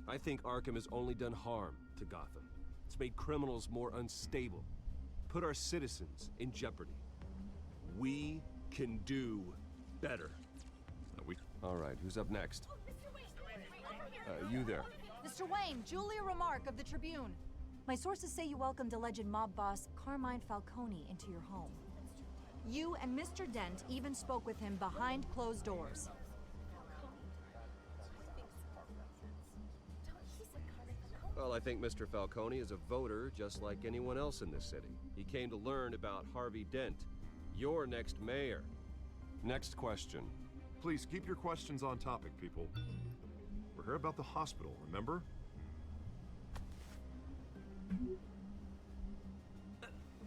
M: I think Arkham has only done harm to Gotham. It's made criminals more unstable, put our citizens in jeopardy. We can do better. All right, who's up next? You there.
T: Mr. Wayne, Julia Remark of the Tribune. My sources say you welcomed alleged mob boss Carmine Falcone into your home. You and Mr. Dent even spoke with him behind closed doors.
M: Well, I think Mr. Falcone is a voter just like anyone else in this city. He came to learn about Harvey Dent, your next mayor. Next question.
I: Please keep your questions on topic, people. We're here about the hospital, remember?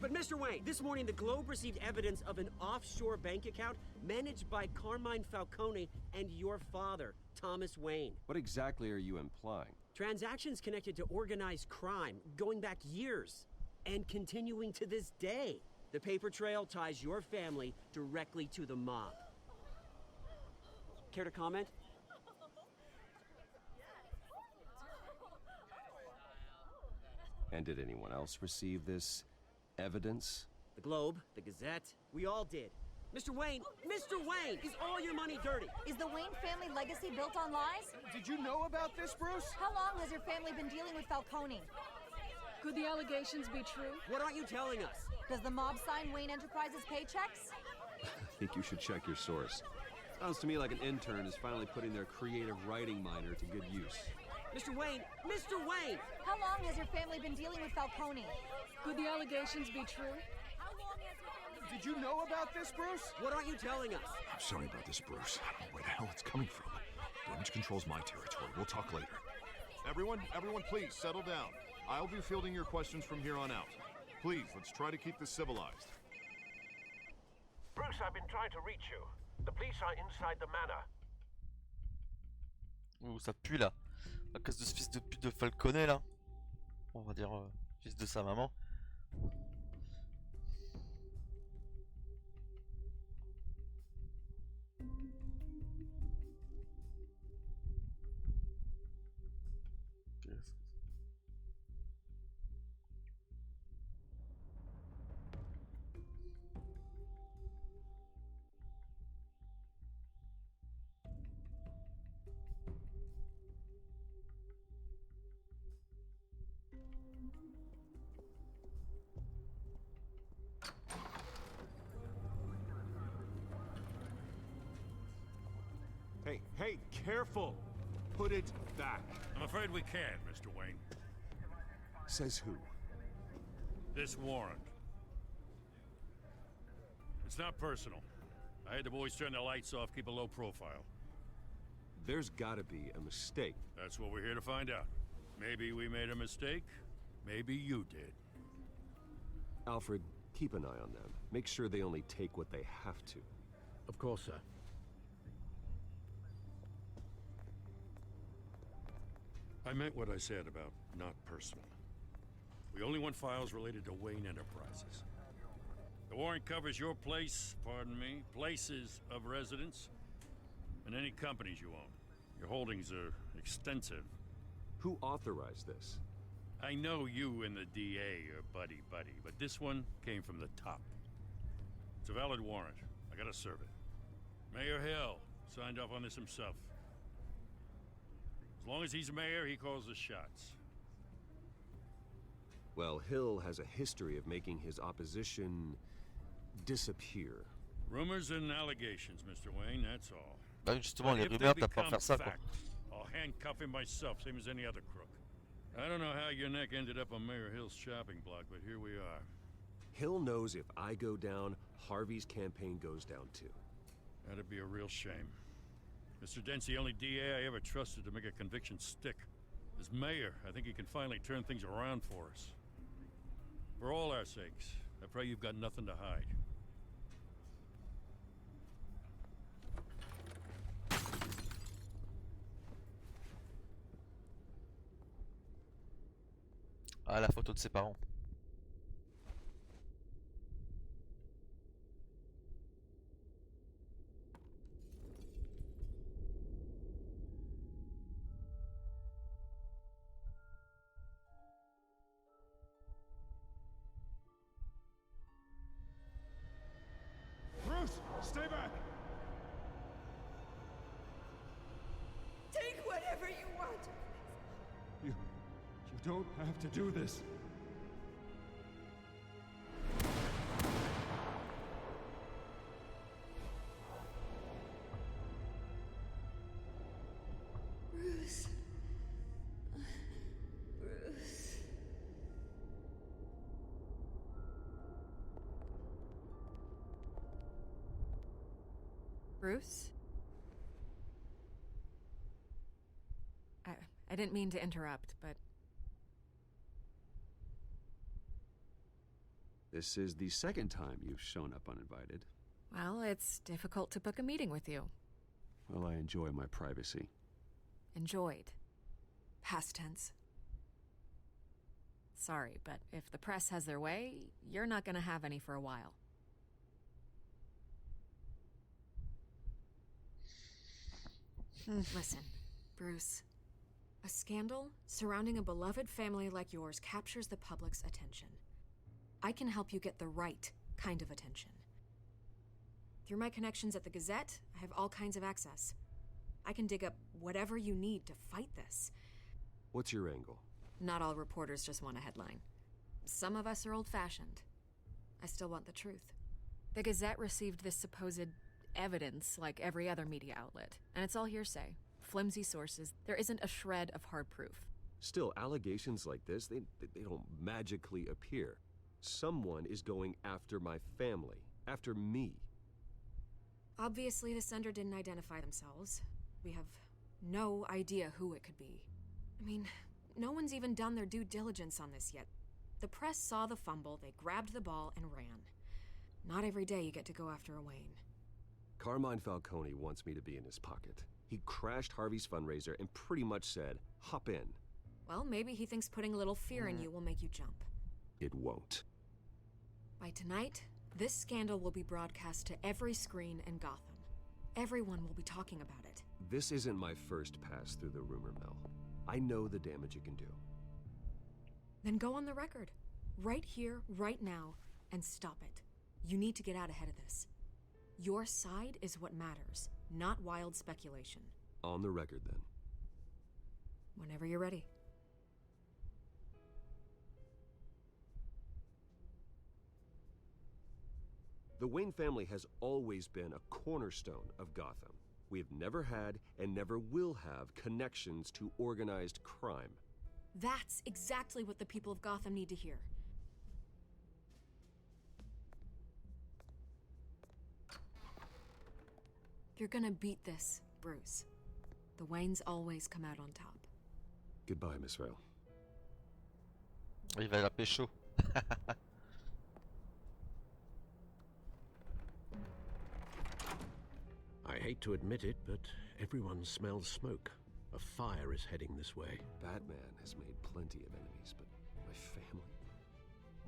Q: But Mr. Wayne, this morning the Globe received evidence of an offshore bank account managed by Carmine Falcone and your father, Thomas Wayne.
M: What exactly are you implying?
Q: Transactions connected to organized crime, going back years, and continuing to this day. The paper trail ties your family directly to the mob. Care to comment?
M: And did anyone else receive this evidence?
Q: The Globe, the Gazette, we all did. Mr. Wayne, is all your money dirty?
T: Is the Wayne family legacy built on lies?
R: Did you know about this, Bruce?
T: How long has your family been dealing with Falcone?
S: Could the allegations be true?
Q: What aren't you telling us?
T: Does the mob sign Wayne Enterprises paychecks?
M: I think you should check your source. Sounds to me like an intern is finally putting their creative writing minor to good use.
Q: Mr. Wayne! Mr. Wayne!
T: How long has your family been dealing with Falcone?
S: Could the allegations be true?
R: Did you know about this, Bruce?
Q: What aren't you telling us?
B: I'm sorry about this, Bruce. I don't know where the hell it's coming from. Damage control's my territory. We'll talk later.
I: Everyone, please, settle down. I'll be fielding your questions from here on out. Please, let's try to keep this civilized.
U: Bruce, I've been trying to reach you. The police are inside the manor.
A: Ouh, ça pue là. À cause de ce fils de pute de Falconet là. On va dire fils de sa maman.
I: Hey, careful! Put it back.
C: I'm afraid we can't, Mr. Wayne.
H: Says who?
C: This warrant. It's not personal. I had the boys turn the lights off, keep a low profile.
M: There's gotta be a mistake.
C: That's what we're here to find out. Maybe we made a mistake. Maybe you did.
M: Alfred, keep an eye on them. Make sure they only take what they have to.
F: Of course, sir.
C: I meant what I said about not personal. We only want files related to Wayne Enterprises. The warrant covers your place, pardon me, places of residence, and any companies you own. Your holdings are extensive.
M: Who authorized this?
C: I know you and the DA are buddy-buddy, but this one came from the top. It's a valid warrant. I gotta serve it. Mayor Hill signed off on this himself. As long as he's mayor, he calls the shots.
M: Well, Hill has a history of making his opposition disappear.
C: Rumors and allegations, Mr. Wayne, that's all.
A: Bah justement, les
C: If
A: rumeurs,
C: they
A: t'as pas à
C: become
A: faire ça quoi.
C: fact, I'll handcuff him myself, same as any other crook. I don't know how your neck ended up on Mayor Hill's shopping block, but here we are.
M: Hill knows if I go down, Harvey's campaign goes down too.
C: That'd be a real shame. Mr. Dent's the only DA I ever trusted to make a conviction stick. As mayor, I think he can finally turn things around for us. For all our sakes, I pray you've got nothing to hide.
A: Ah, la photo de ses parents.
R: Bruce, stay back!
K: Take whatever you want.
I: You don't have to do this.
K: Bruce. Bruce.
L: Bruce? I didn't mean to interrupt, but...
M: This is the second time you've shown up uninvited.
L: Well, it's difficult to book a meeting with you.
M: Well, I enjoy my privacy.
L: Enjoyed. Past tense. Sorry, but if the press has their way, you're not gonna have any for a while. Listen, Bruce. A scandal surrounding a beloved family like yours captures the public's attention. I can help you get the right kind of attention. Through my connections at the Gazette, I have all kinds of access. I can dig up whatever you need to fight this.
M: What's your angle?
L: Not all reporters just want a headline. Some of us are old-fashioned. I still want the truth. The Gazette received this supposed evidence like every other media outlet, and it's all hearsay. Flimsy sources. There isn't a shred of hard proof.
M: Still, allegations like this, they don't magically appear. Someone is going after my family. After me.
L: Obviously, the sender didn't identify themselves. We have no idea who it could be. I mean, no one's even done their due diligence on this yet. The press saw the fumble, they grabbed the ball, and ran. Not every day you get to go after a Wayne.
M: Carmine Falcone wants me to be in his pocket. He crashed Harvey's fundraiser and pretty much said, hop in.
L: Well, maybe he thinks putting a little fear in you will make you jump.
M: It won't.
L: By tonight, this scandal will be broadcast to every screen in Gotham. Everyone will be talking about it.
M: This isn't my first pass through the rumor mill. I know the damage it can do.
L: Then go on the record. Right here, right now, and stop it. You need to get out ahead of this. Your side is what matters, not wild speculation.
M: On the record, then.
L: Whenever you're ready.
M: The Wayne family has always been a cornerstone of Gotham. We have never had and never will have connections to organized crime.
L: That's exactly what the people of Gotham need to hear. You're gonna beat this, Bruce. The Waynes always come out on top.
M: Goodbye, Miss Vale.
A: Il va la pécho.
F: I hate to admit it, but everyone smells smoke. A fire is heading this way.
M: Batman has made plenty of enemies, but my family?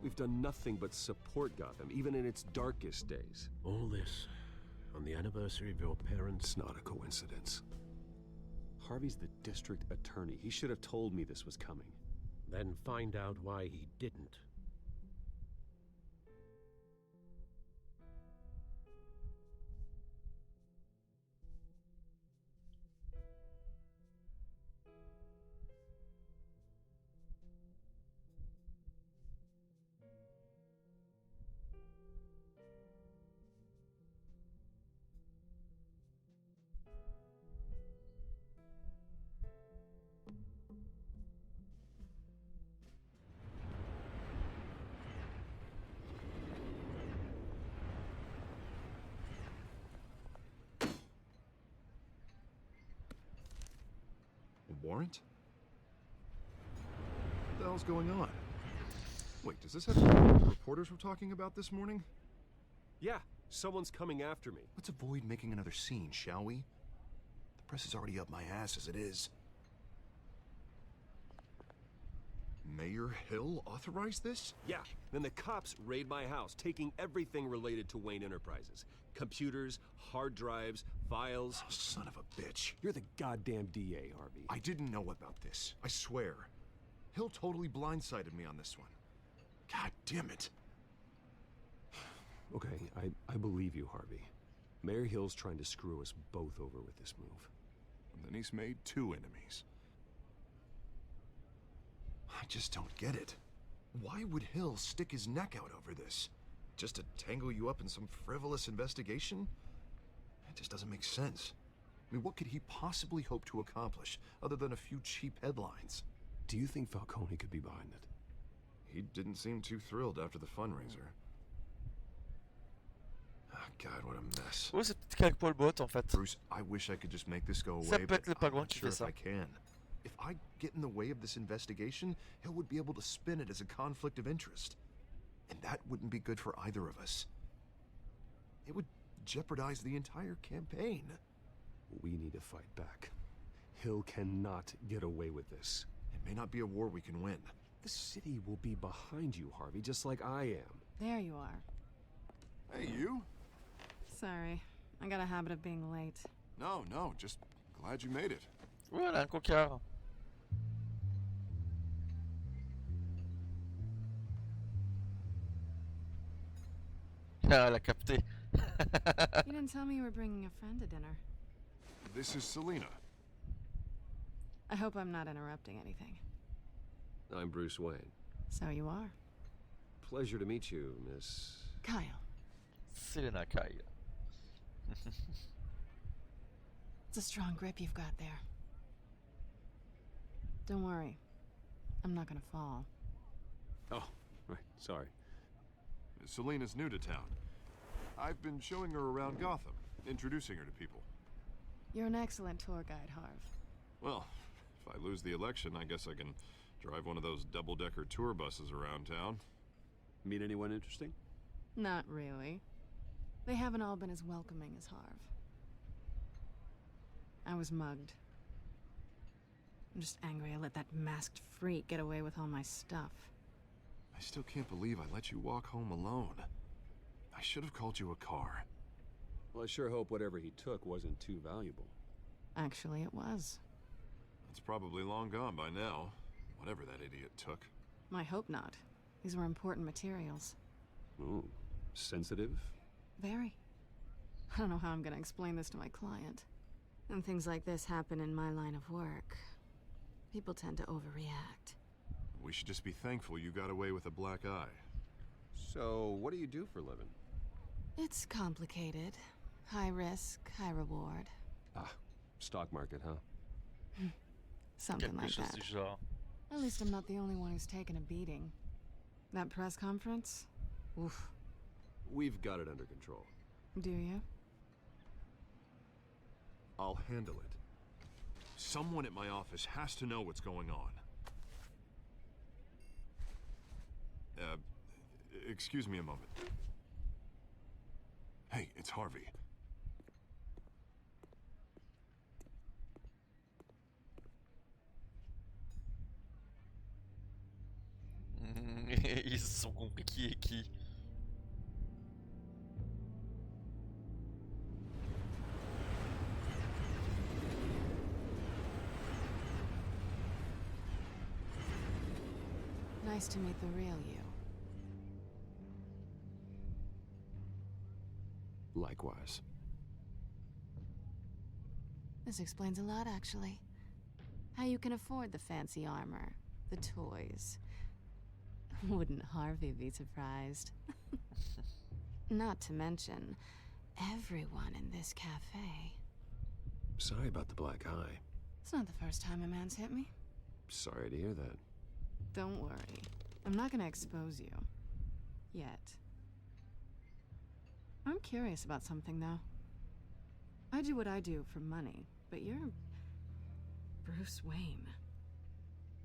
M: We've done nothing but support Gotham, even in its darkest days.
F: All this on the anniversary of your parents'...
M: It's not a coincidence. Harvey's the district attorney. He should have told me this was coming.
F: Then find out why he didn't.
I: Warrant? What the hell's going on? Wait, does this have to do with what the reporters were talking about this morning?
M: Yeah, someone's coming after me.
B: Let's avoid making another scene, shall we? The press is already up my ass as it is.
I: Mayor Hill authorized this?
M: Yeah, then the cops raid my house, taking everything related to Wayne Enterprises. Computers, hard drives, files.
B: Oh, son of a bitch.
M: You're the goddamn DA, Harvey.
I: I didn't know about this. I swear. Hill totally blindsided me on this one.
B: God damn it.
M: Okay, I believe you, Harvey. Mayor Hill's trying to screw us both over with this move.
I: And then he's made two enemies. I just don't get it. Why would Hill stick his neck out over this? Just to tangle you up in some frivolous investigation? It just doesn't make sense. I mean, what could he possibly hope to accomplish other than a few cheap headlines?
M: Do you think Falcone could be behind it?
I: He didn't seem too thrilled after the fundraiser. Ah, God, what a mess.
A: Ouais, c'est peut-être qu'avec Paul Bot en fait.
I: Bruce, I wish I could just make this go away,
A: Ça peut
I: but
A: être le pas
I: I'm
A: loin
I: not
A: qui
I: sure
A: fait
I: if
A: ça.
I: I can. If I get in the way of this investigation, Hill would be able to spin it as a conflict of interest. And that wouldn't be good for either of us. It would jeopardize the entire campaign.
M: We need to fight back. Hill cannot get away with this.
I: It may not be a war we can win.
M: The city will be behind you, Harvey, just like I am.
D: There you are.
I: Hey, you?
D: Sorry. I got a habit of being late.
I: No, just glad you made it.
A: Voilà, un coquard. Ah, elle a capté.
D: You didn't tell me you were bringing a friend to dinner.
I: This is Selina.
D: I hope I'm not interrupting anything.
M: I'm Bruce Wayne.
D: So you are.
M: Pleasure to meet you, Miss...
D: Kyle.
A: Selina Kyle.
D: It's a strong grip you've got there. Don't worry. I'm not gonna fall.
M: Oh, right, sorry.
I: Selina's new to town. I've been showing her around Gotham, introducing her to people.
D: You're an excellent tour guide, Harv.
I: Well, if I lose the election, I guess I can drive one of those double-decker tour buses around town.
E: Meet anyone interesting?
D: Not really. They haven't all been as welcoming as Harv. I was mugged. I'm just angry I let that masked freak get away with all my stuff.
I: I still can't believe I let you walk home alone. I should have called you a car.
E: Well, I sure hope whatever he took wasn't too valuable.
D: Actually, it was.
I: It's probably long gone by now, whatever that idiot took.
D: I hope not. These were important materials.
E: Ooh, sensitive?
D: Very. I don't know how I'm gonna explain this to my client. And things like this happen in my line of work. People tend to overreact.
I: We should just be thankful you got away with a black eye.
E: So, what do you do for a living?
D: It's complicated. High risk, high reward.
E: Ah, stock market, huh?
D: Something like that. At least I'm not the only one who's taken a beating. That press conference? Oof.
E: We've got it under control.
D: Do you?
I: I'll handle it. Someone at my office has to know what's going on. Excuse me a moment. Hey, it's Harvey.
A: Ils se sont compris qui est qui.
D: Nice to meet the real you.
E: Likewise.
D: This explains a lot, actually. How you can afford the fancy armor, the toys. Wouldn't Harvey be surprised? Not to mention, everyone in this cafe.
E: Sorry about the black eye.
D: It's not the first time a man's hit me.
E: Sorry to hear that.
D: Don't worry. I'm not gonna expose you. Yet. I'm curious about something, though. I do what I do for money, but you're Bruce Wayne.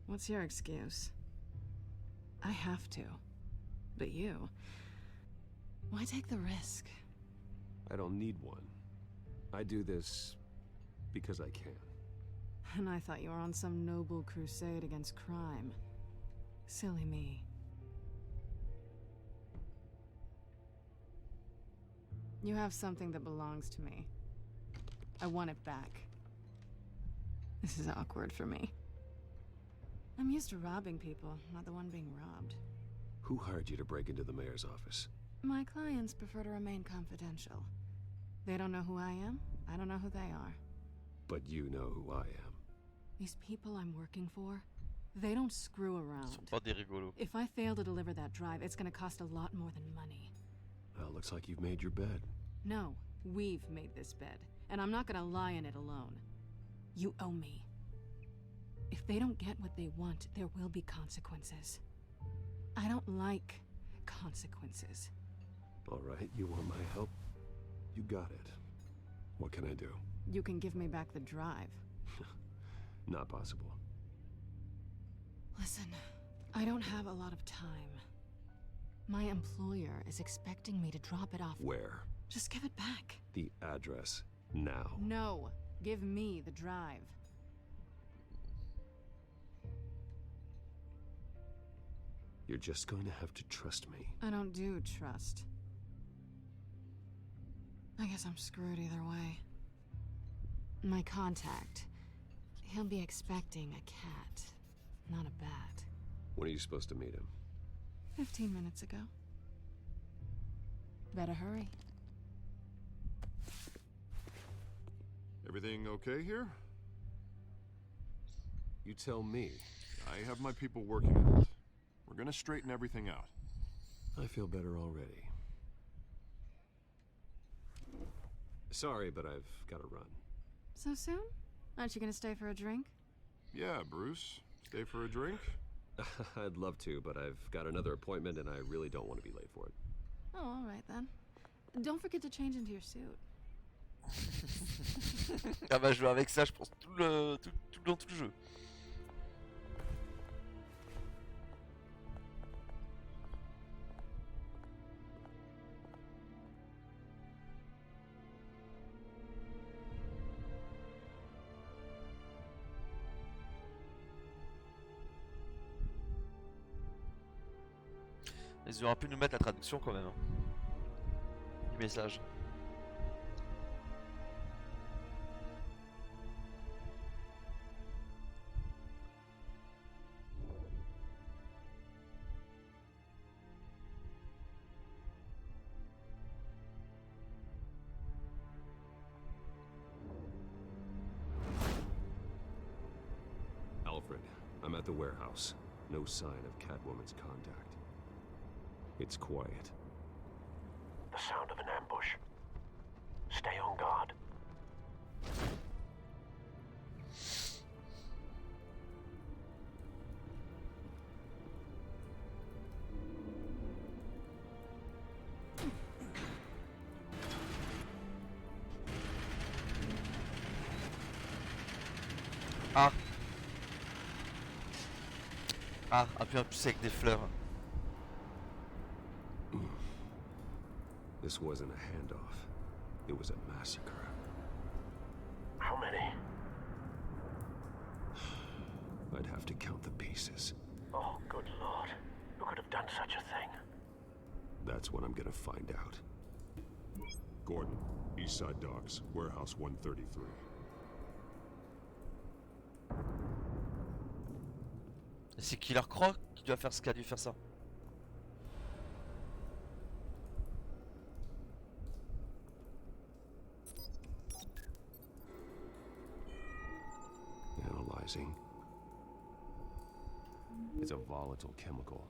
D: What's your excuse? I have to. But you... why take the risk?
E: I don't need one. I do this because I can.
D: And I thought you were on some noble crusade against crime. Silly me. You have something that belongs to me. I want it back. This is awkward for me. I'm used to robbing people, not the one being robbed.
E: Who hired you to break into the mayor's office?
D: My clients prefer to remain confidential. They don't know who I am, I don't know who they are.
E: But you know who I am.
D: These people I'm working for, they don't screw around.
A: Pas des rigolos.
D: If I fail to deliver that drive, it's gonna cost a lot more than money.
E: Well, looks like you've made your bed.
D: No, we've made this bed, and I'm not gonna lie in it alone. You owe me. If they don't get what they want, there will be consequences. I don't like consequences.
E: All right, you want my help? You got it. What can I do?
D: You can give me back the drive.
E: Not possible.
D: Listen, I don't have a lot of time. My employer is expecting me to drop it off.
E: Where?
D: Just give it back.
E: The address, now.
D: No, give me the drive.
E: You're just going to have to trust me.
D: I don't do trust. I guess I'm screwed either way. My contact, he'll be expecting a cat, not a bat.
E: When are you supposed to meet him?
D: 15 minutes ago. Better hurry.
I: Everything okay here?
E: You tell me.
I: I have my people working on it. We're gonna straighten everything out.
E: I feel better already. Sorry, but I've got to run.
D: So soon? Aren't you gonna stay for a drink?
I: Yeah, Bruce. Stay for a drink?
E: I'd love to, but I've got another appointment and I really don't want to be late for it.
D: Oh, all right then. Don't forget to change into your suit.
A: Elle va jouer avec ça, je pense, tout le long du jeu. Ils auraient pu nous mettre la traduction quand même, hein, du message.
E: Alfred, I'm at the warehouse. No sign of Catwoman's contact. It's quiet.
U: The sound of an ambush. Stay on guard.
A: Ah. Ah, appuie un plus avec des fleurs.
E: This wasn't a handoff. It was a massacre.
U: How many?
E: I'd have to count the pieces.
U: Oh, good lord. Who could have done such a thing?
E: That's what I'm gonna find out.
H: Gordon, Eastside Docks, Warehouse 133.
A: C'est Killer Croc qui doit faire ce qu'a dû faire ça.
E: Analyzing. It's a volatile chemical.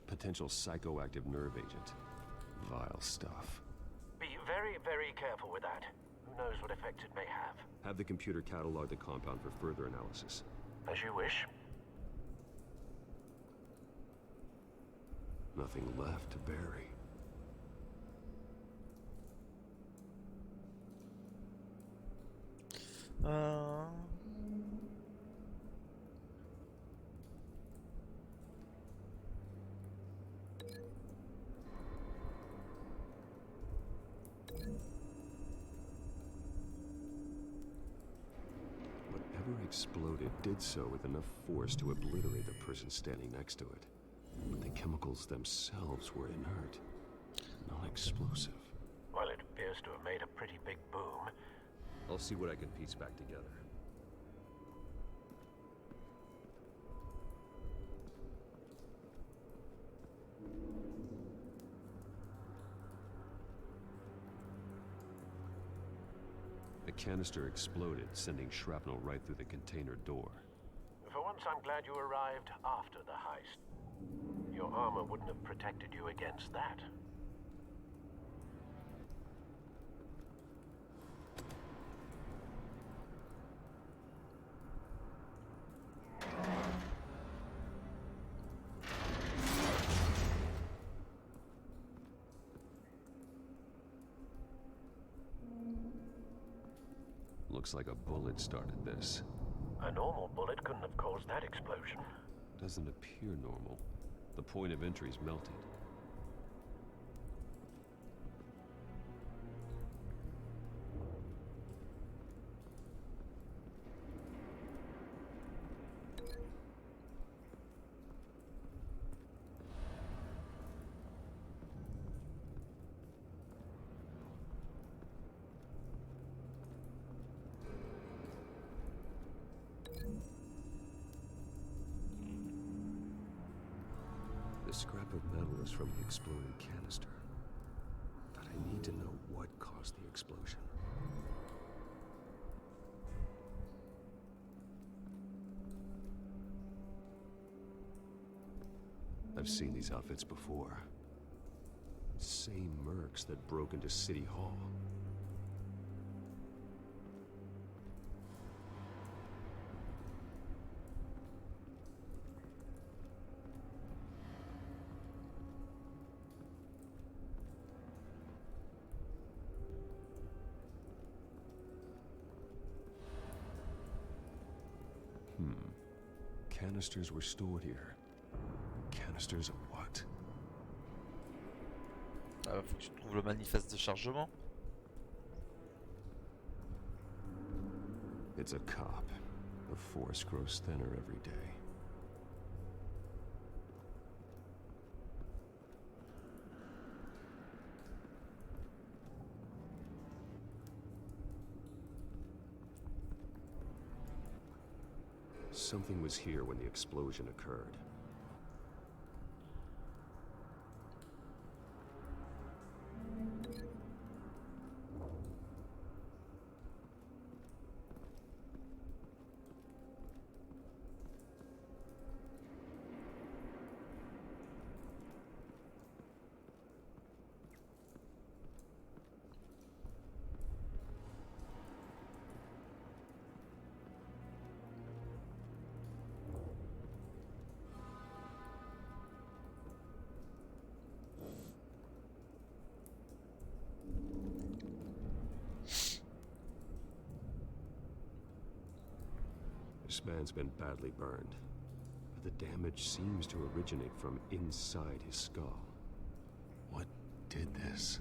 E: Potential psychoactive nerve agent. Vile stuff.
U: Be very, very careful with that. Who knows what effect it may have.
E: Have the computer catalog the compound for further analysis.
U: As you wish.
E: Nothing left to bury. Whatever exploded did so with enough force to obliterate the person standing next to it. But the chemicals themselves were inert, non-explosive.
U: Well, it appears to have made a pretty big boom.
E: I'll see what I can piece back together. The canister exploded, sending shrapnel right through the container door.
U: For once, I'm glad you arrived after the heist. Your armor wouldn't have protected you against that.
E: Looks like a bullet started this.
U: A normal bullet couldn't have caused that explosion.
E: Doesn't appear normal. The point of entry's melted. The scrap of metal is from the exploded canister. But I need to know what caused the explosion. I've seen these outfits before. Same mercs that broke into City Hall.
G: Canisters were stored here. Canisters of what?
A: Faut que tu trouves le manifeste de chargement.
G: It's a cop. The force grows thinner every day. Something was here when the explosion occurred. This man's been badly burned, but the damage seems to originate from inside his skull. What did this?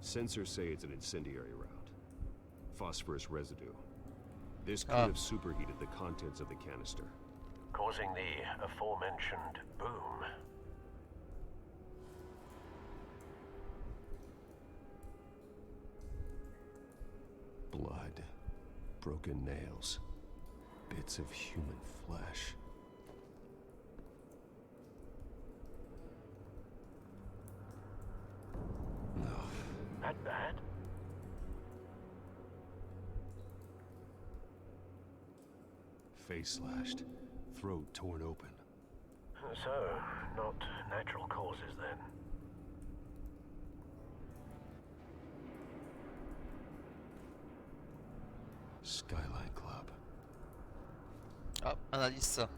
G: Sensors say it's an incendiary route. Phosphorus residue. This could have superheated the contents of the canister,
U: causing the aforementioned boom.
G: Blood, broken nails, bits of human flesh.
U: That bad?
G: Face slashed, throat torn open.
U: So, not natural causes then.
G: Skyline Club.
A: Ah, analyse ça.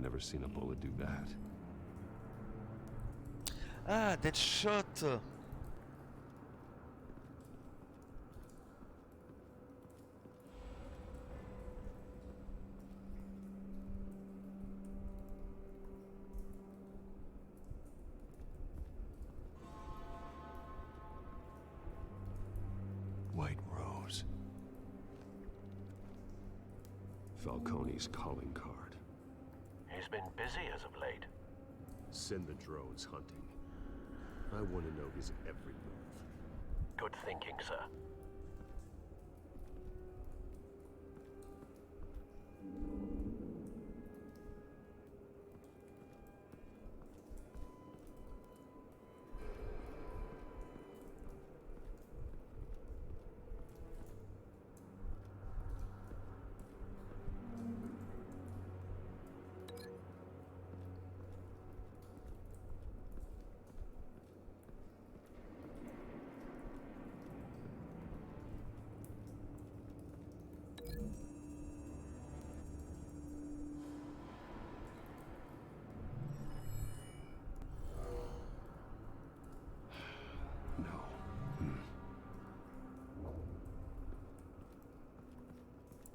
G: Never seen a bullet do that.
A: Ah, Deadshot.
G: White Rose. Falcone's calling card.
U: He's been busy as of late.
G: Send the drones hunting. I want to know his every move.
U: Good thinking, sir.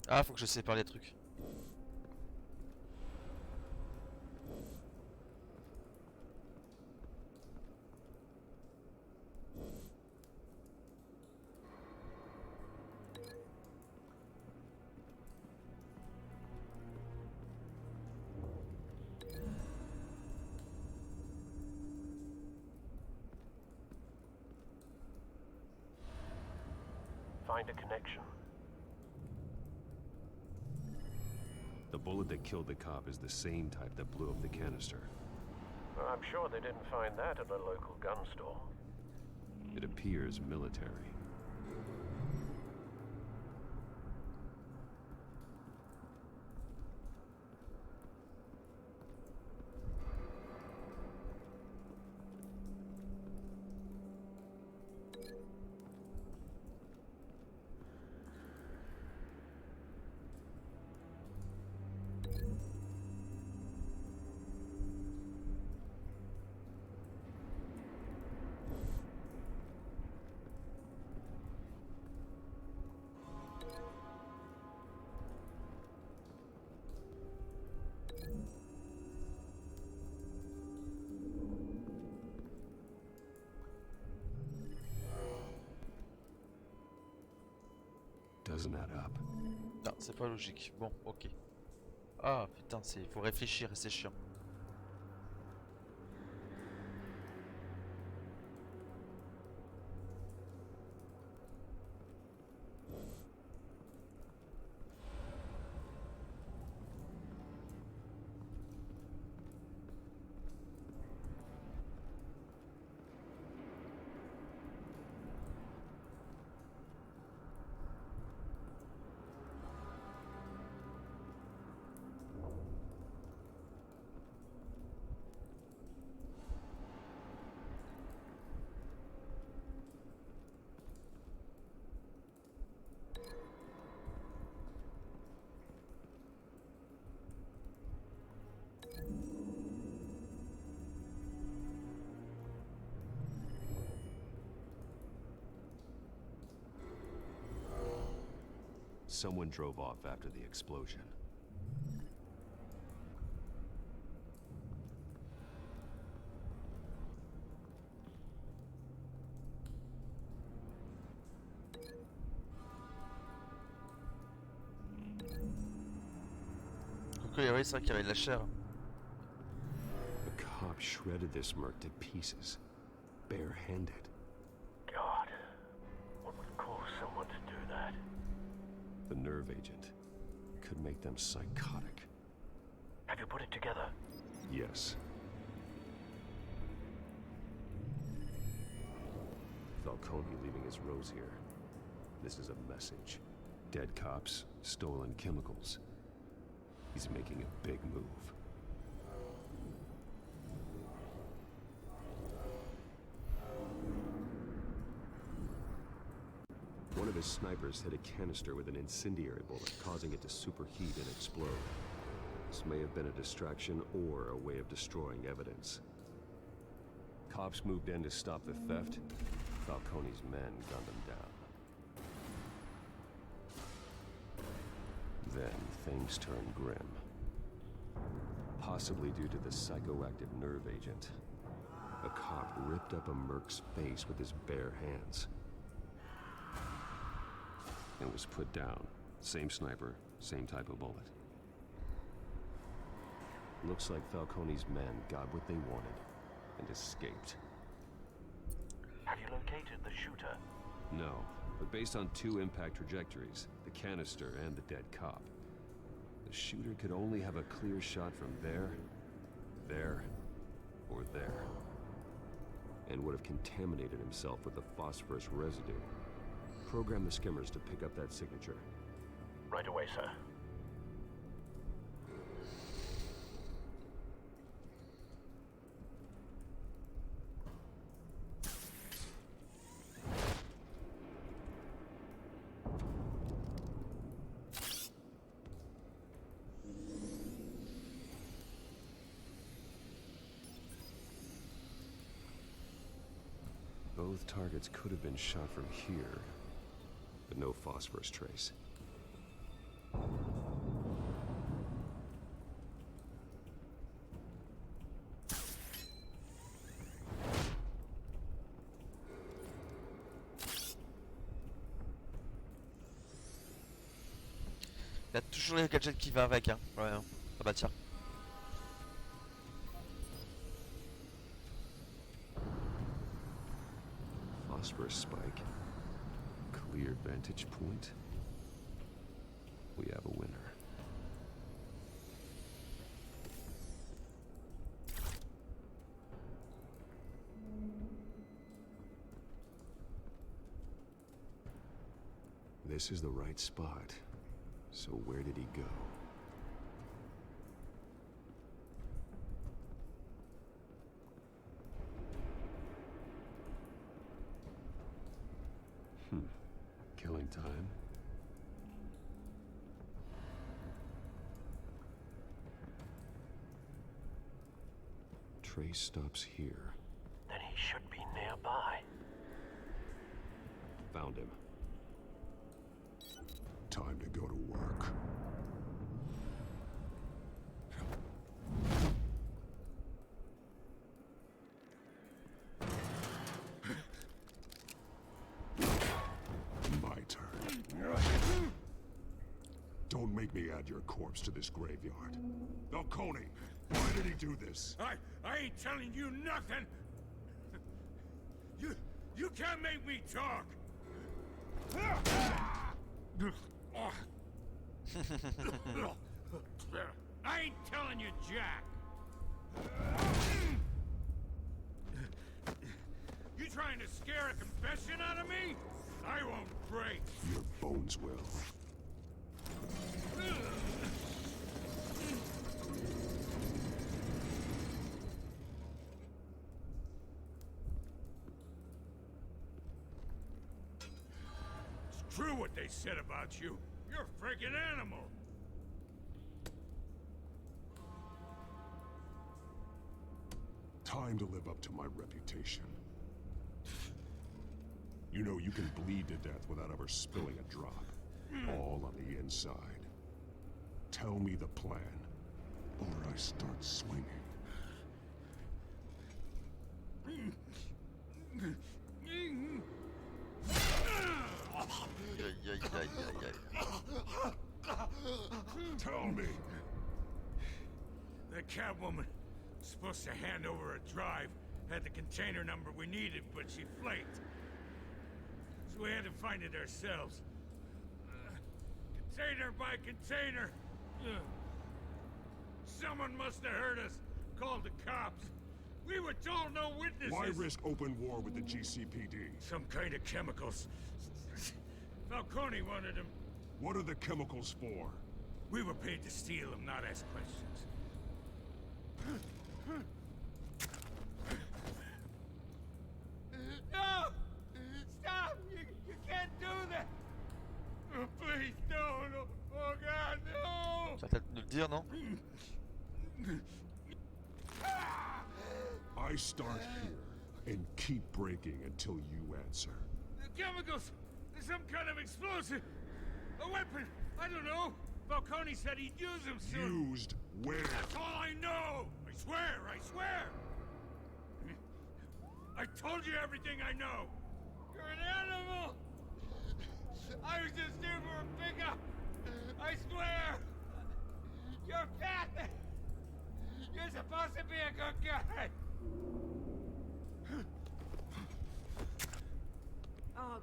A: Ah, faut que je sépare les trucs.
U: find a connection.
E: The bullet that killed the cop is the same type that blew up the canister.
U: Well, I'm sure they didn't find that at a local gun store.
E: It appears military. Doesn't add up.
A: Non, c'est pas logique. Bon, ok. Ah putain, faut réfléchir et c'est chiant.
E: Someone drove off after the explosion.
A: Ok, oui, c'est vrai qu'il y avait de la chair.
E: The cop shredded this merc to pieces, barehanded.
U: God, what would cause someone to do that?
E: The nerve agent could make them psychotic.
U: Have you put it together?
E: Yes. Falcone leaving his rose here. This is a message. Dead cops, stolen chemicals. He's making a big move. One of his snipers hit a canister with an incendiary bullet, causing it to superheat and explode. This may have been a distraction or a way of destroying evidence. Cops moved in to stop the theft. Falcone's men gunned them down. Then things turned grim. Possibly due to the psychoactive nerve agent. A cop ripped up a merc's face with his bare hands. And was put down. Same sniper, same type of bullet. Looks like Falcone's men got what they wanted and escaped.
U: Have you located the shooter?
E: No, but based on two impact trajectories, the canister and the dead cop, the shooter could only have a clear shot from there, or there, and would have contaminated himself with the phosphorus residue. Program the skimmers to pick up that signature.
U: Right away, sir.
E: Both targets could have been shot from here, but no phosphorus trace.
A: Il y a toujours les gadgets qui va avec, hein. Ouais, hein. Ah bah tiens.
E: Phosphorus spike. clear vantage point, we have a winner. This is the right spot. So where did he go? Killing time. Trace stops here.
U: Then he should be nearby.
E: Found him.
H: Time to go to work. My turn. Don't make me add your corpse to this graveyard. Falcone, why did he do this?
N: I ain't telling you nothing! You can't make me talk! I ain't telling you, Jack! You trying to scare a confession out of me? I won't break!
H: Your bones will.
N: It's true what they said about you. You're a freaking animal!
H: Time to live up to my reputation. You know you can bleed to death without ever spilling a drop. All on the inside. Tell me the plan, or I start swinging. Tell me.
N: The Catwoman was supposed to hand over a drive, had the container number we needed, but she flaked. So we had to find it ourselves. Container by container. Someone must have heard us, called the cops. We were told no witnesses.
H: Why risk open war with the GCPD?
N: Some kind of chemicals. Falcone wanted them.
H: What are the chemicals for?
N: We were paid to steal them, not ask questions. No! Stop! You can't do that! Oh, please, no! Oh, God, no!
A: Tu vas peut-être nous le dire, non?
H: I start here and keep breaking until you answer.
N: The chemicals! There's some kind of explosive! A weapon! I don't know! Falcone said he'd use them soon!
H: Used where?
N: That's all I know! I swear! I swear! I told you everything I know! You're an animal! I was just here for a pickup! I swear! You're Pat! You're supposed to be a good guy!
K: Oh, God.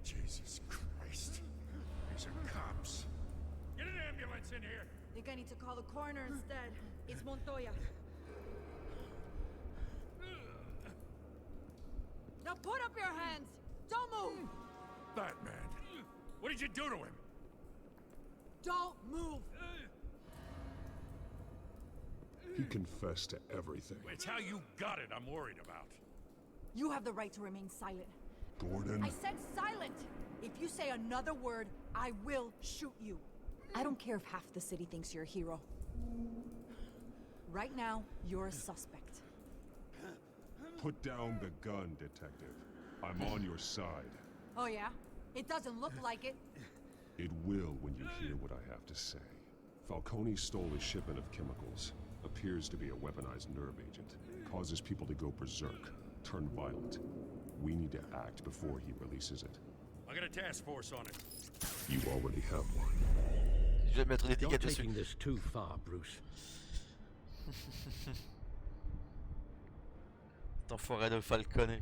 N: Jesus Christ. These are cops. Get an ambulance in here!
K: Think I need to call the coroner instead. It's Montoya. Now put up your hands! Don't move!
N: Batman, what did you do to him?
K: Don't move!
H: He confessed to everything.
N: It's how you got it I'm worried about.
T: You have the right to remain silent.
H: Gordon?
T: I said silent! If you say another word, I will shoot you. I don't care if half the city thinks you're a hero. Right now, you're a suspect.
H: Put down the gun, detective. I'm on your side.
T: Oh yeah? It doesn't look like it.
H: It will when you hear what I have to say. Falcone stole a shipment of chemicals. Appears to be a weaponized nerve agent. Causes people to go berserk, turn violent. We need to act before he releases it.
N: I got a task force on it.
H: You already have one.
A: Je vais mettre une
F: You're
A: étiquette dessus.
F: taking this too far, Bruce.
A: Cet enfoiré de Falcone.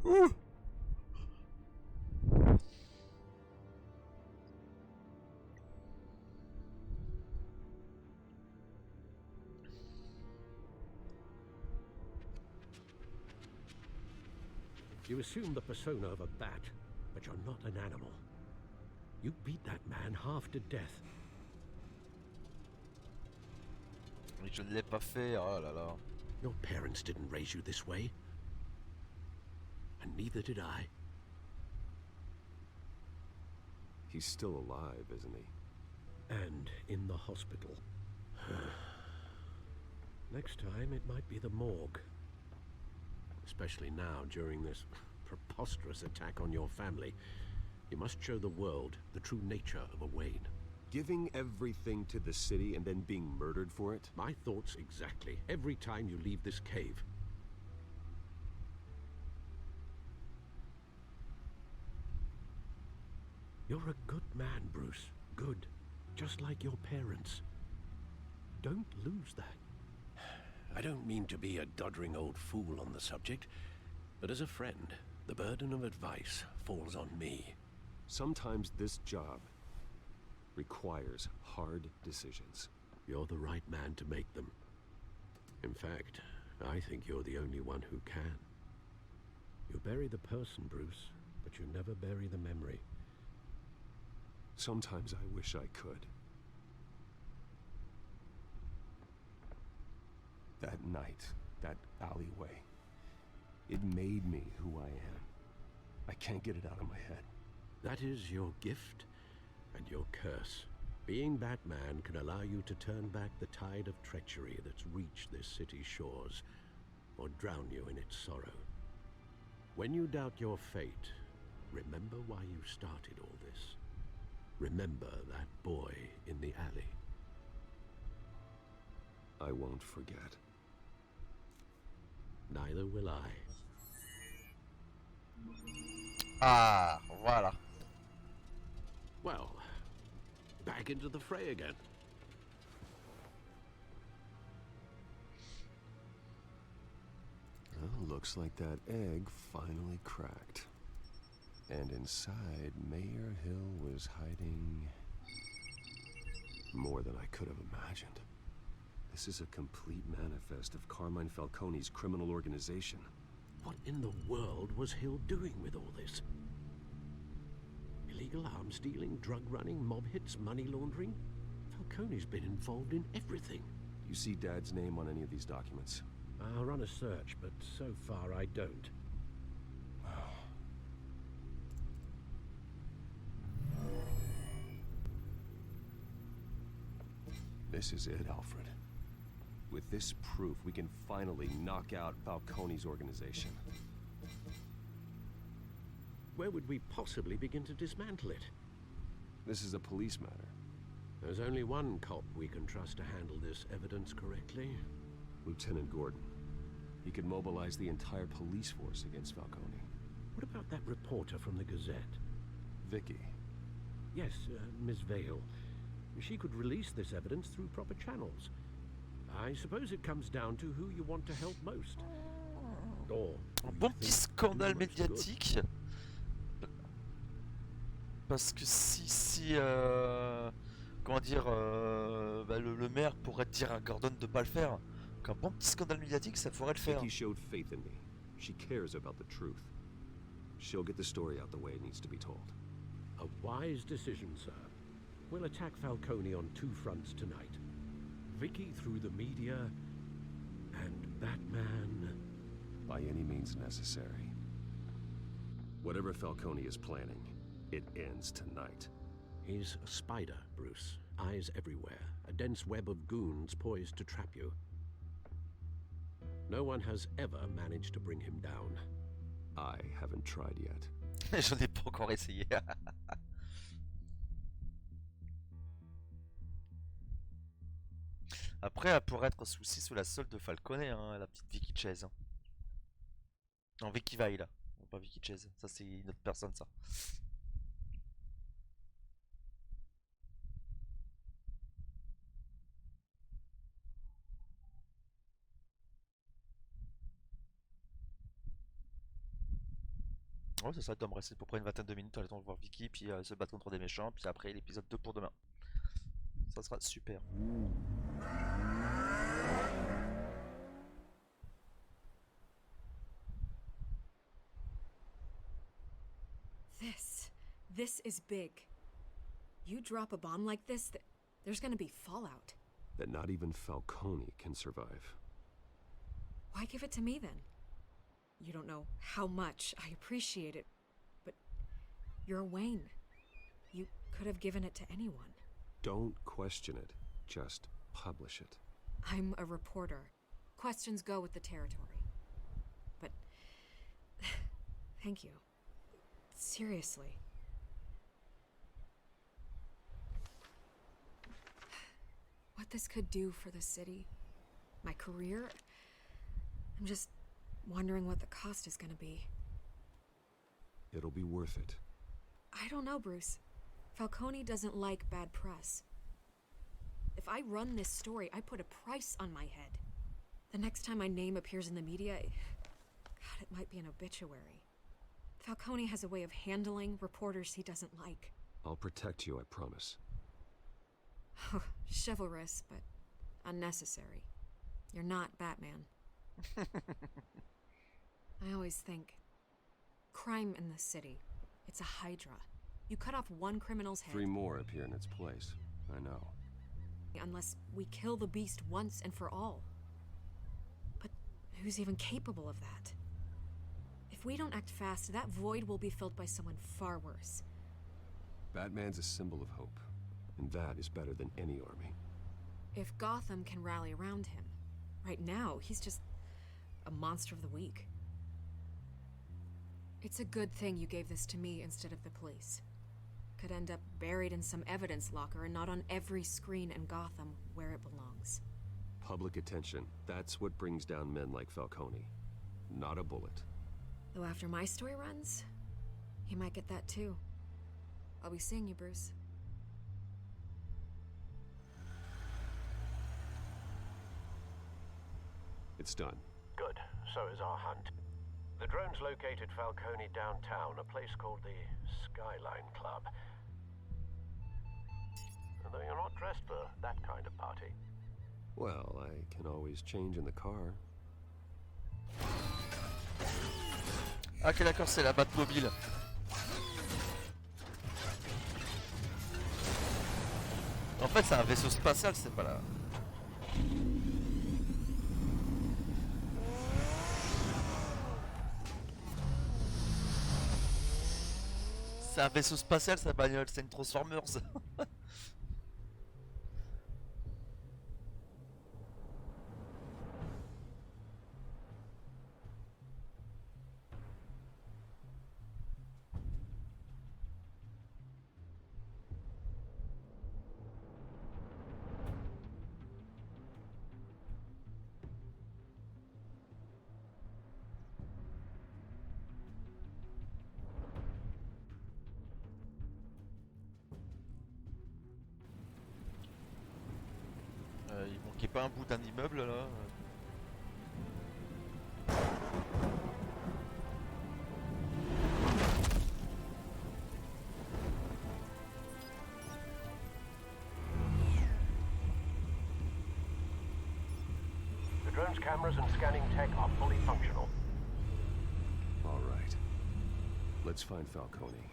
A: Ouh.
F: You assume the persona of a bat, but you're not an animal. You beat that man half to death.
A: Mais je ne l'ai pas fait, oh là là.
F: Your parents didn't raise you this way. And neither did I.
E: He's still alive, isn't he?
F: And in the hospital. Next time, it might be the morgue. Especially now, during this preposterous attack on your family. You must show the world the true nature of a Wayne.
E: Giving everything to the city and then being murdered for it?
F: My thoughts exactly. Every time you leave this cave. You're a good man, Bruce. Good. Just like your parents. Don't lose that. I don't mean to be a doddering old fool on the subject, but as a friend, the burden of advice falls on me.
E: Sometimes this job requires hard decisions.
F: You're the right man to make them. In fact, I think you're the only one who can. You bury the person, Bruce, but you never bury the memory.
E: Sometimes I wish I could. That night, that alleyway, it made me who I am. I can't get it out of my head.
F: That is your gift and your curse. Being Batman can allow you to turn back the tide of treachery that's reached this city's shores, or drown you in its sorrow. When you doubt your fate, remember why you started all this. Remember that boy in the alley.
E: I won't forget.
F: Neither will I.
A: Ah, voilà.
F: Well, back into the fray again.
E: Well, looks like that egg finally cracked. And inside, Mayor Hill was hiding more than I could have imagined. This is a complete manifest of Carmine Falcone's criminal organization.
F: What in the world was Hill doing with all this? Illegal arms dealing, drug running, mob hits, money laundering? Falcone's been involved in everything.
E: You see Dad's name on any of these documents?
F: I'll run a search, but so far I don't.
E: This is it, Alfred. With this proof, we can finally knock out Falcone's organization.
F: Where would we possibly begin to dismantle it?
E: This is a police matter.
F: There's only one cop we can trust to handle this evidence correctly.
E: Lieutenant Gordon. He could mobilize the entire police force against Falcone.
F: What about that reporter from the Gazette?
E: Vicky.
F: Yes, Miss Vale. She could release this evidence through proper channels. I suppose it comes down to who you want to help most. Or
A: un bon petit scandale médiatique. Parce que si comment dire, le maire pourrait dire à Gordon de pas le faire. Donc un bon petit scandale médiatique, ça pourrait le faire.
E: Vicky showed faith in me. She cares about the truth. She'll get the story out the way it needs to be told.
F: A wise decision, sir. We'll attack Falcone on two fronts tonight. Vicky through the media, and Batman...
E: By any means necessary. Whatever Falcone is planning, it ends tonight.
F: He's a spider, Bruce. Eyes everywhere. A dense web of goons poised to trap you. No one has ever managed to bring him down.
E: I haven't tried yet.
A: J'en ai pas encore essayé. Après, elle pourrait être aussi sous la solde de Falcone, hein, la petite Vicky Chase. Hein. Non, Vicky Vale, là. Non, pas Vicky Chase. Ça, c'est une autre personne, ça. Ouais, c'est ça, il doit me rester à peu près une vingtaine de minutes, le temps de voir Vicky, puis se battre contre des méchants, puis après l'épisode 2 pour demain. Ça sera super.
L: This is big. You drop a bomb like this, there's gonna be fallout.
E: That not even Falcone can survive.
L: Why give it to me then? You don't know how much I appreciate it, but you're Wayne. You could have given it to anyone.
E: Don't question it. Just publish it.
L: I'm a reporter. Questions go with the territory. But thank you. Seriously. What this could do for the city, my career, I'm just wondering what the cost is gonna be.
E: It'll be worth it.
L: I don't know, Bruce. Falcone doesn't like bad press. If I run this story, I put a price on my head. The next time my name appears in the media, God, it might be an obituary. Falcone has a way of handling reporters he doesn't like.
E: I'll protect you, I promise.
L: Chivalrous, but unnecessary. You're not Batman. I always think, crime in the city, it's a hydra. You cut off one criminal's head.
E: 3 more appear in its place. I know.
L: Unless we kill the beast once and for all. But who's even capable of that? If we don't act fast, that void will be filled by someone far worse.
E: Batman's a symbol of hope, and that is better than any army.
L: If Gotham can rally around him, right now, he's just a monster of the week. It's a good thing you gave this to me instead of the police. Could end up buried in some evidence locker and not on every screen in Gotham where it belongs.
E: Public attention, that's what brings down men like Falcone. Not a bullet.
L: Though after my story runs, he might get that too. I'll be seeing you, Bruce.
E: It's done.
U: Good. So is our hunt. The drone's located Falcone downtown, a place called the Skyline Club. Although you're not dressed for that kind of party.
E: Well, I can always change in the car.
A: Ah ok d'accord, c'est la Batmobile. En fait c'est un vaisseau spatial, c'est pas la... C'est un vaisseau spatial sa bagnole, c'est une Transformers. Il manquait pas un bout d'un immeuble là.
U: The drone's cameras and scanning tech are fully functional.
E: All right. Let's find Falcone.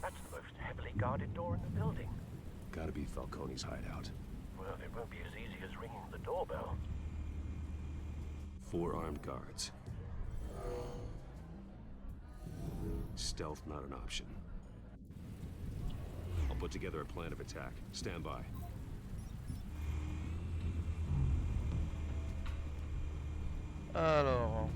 U: That's the most heavily guarded door in the building.
E: Gotta be Falcone's hideout.
U: Well, it won't be as easy as ringing the doorbell.
E: 4 armed guards. Stealth not an option. I'll put together a plan of attack. Stand by.
A: Alors...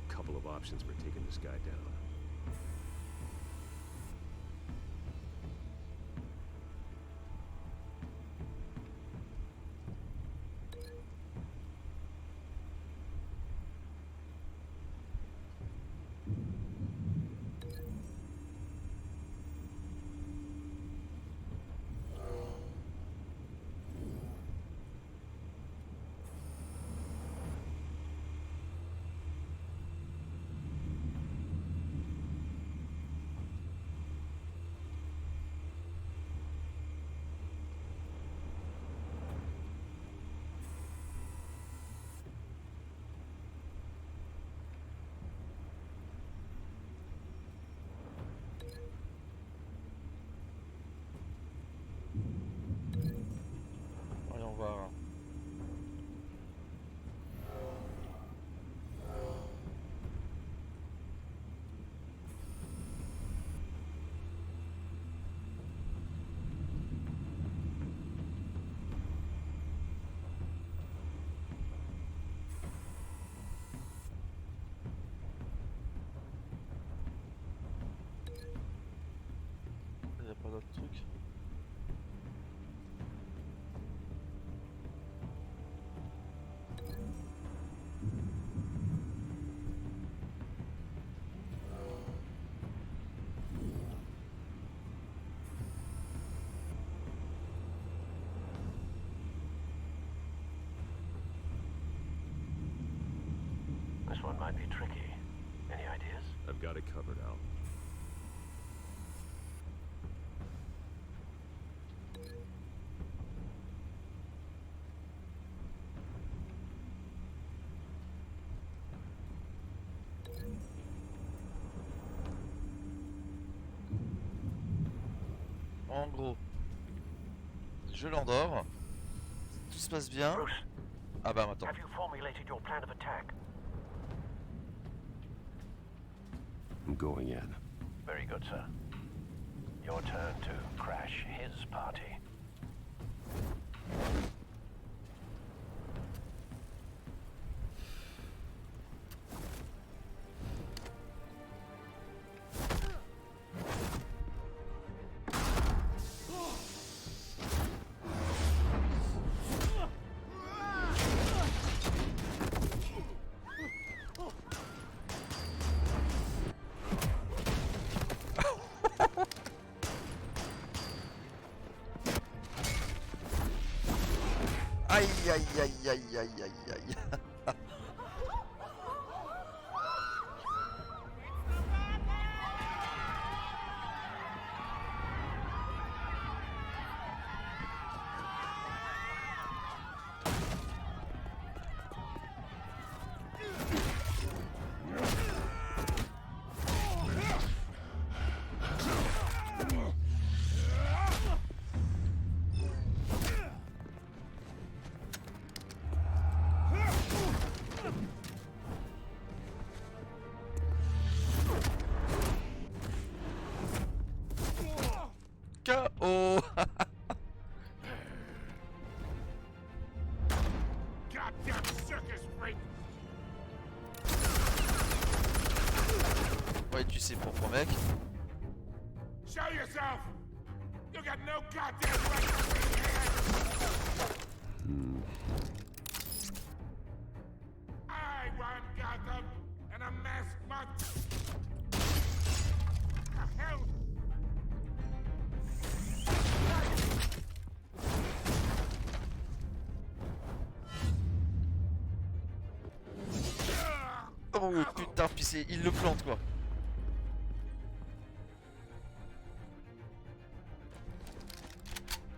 E: Couple of options for taking this guy down.
A: Voyons voir. Il n'y a pas d'autres trucs.
U: This one might be tricky. Any ideas?
E: I've got it covered, Al.
A: En gros, je l'endors. Tout se passe bien.
U: Bruce,
A: Ah bah attends.
U: have you formulated your plan of attack?
E: I'm going in.
U: Very good, sir. Your turn to crash his party.
A: Aïe aïe aïe aïe aïe aïe aïe. KO.
N: Goddamn circus freak!
A: Ouais, tu sais pourquoi, mec.
N: Show yourself! You got no goddamn right to be here! I want Gotham and a masked month! The hell?
A: Oh putain, puis il le plante quoi.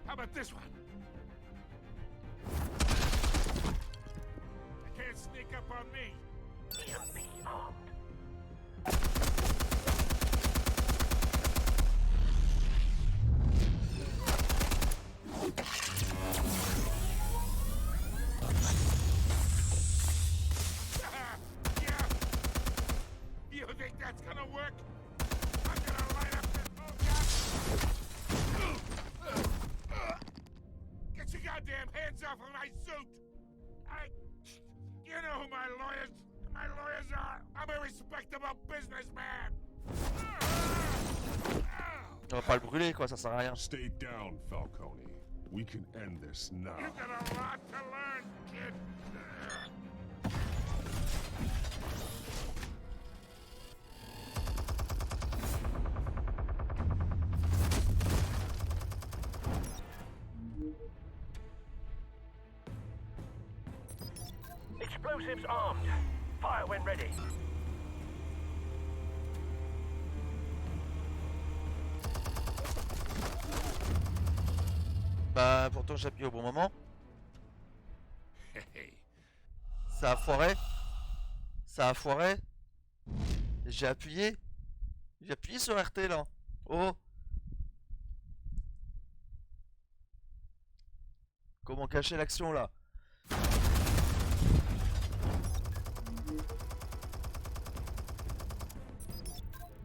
N: How about this one? You can't sneak up on me.
U: Even be armed.
N: Yeah. You think that's gonna work? I'm gonna light up this whole goddamn... Get your goddamn hands off of my suit! You know who my lawyers are! I'm a respectable businessman!
A: On va pas le brûler, quoi, ça sert à rien.
H: Stay down, Falcone. We can end this now.
N: You got a lot to learn, kid!
U: Explosives armed. Fire when ready.
A: Bah, pourtant j'ai appuyé au bon moment. Ça a foiré. Ça a foiré. J'ai appuyé. J'ai appuyé sur RT là. Oh. Comment cacher l'action là?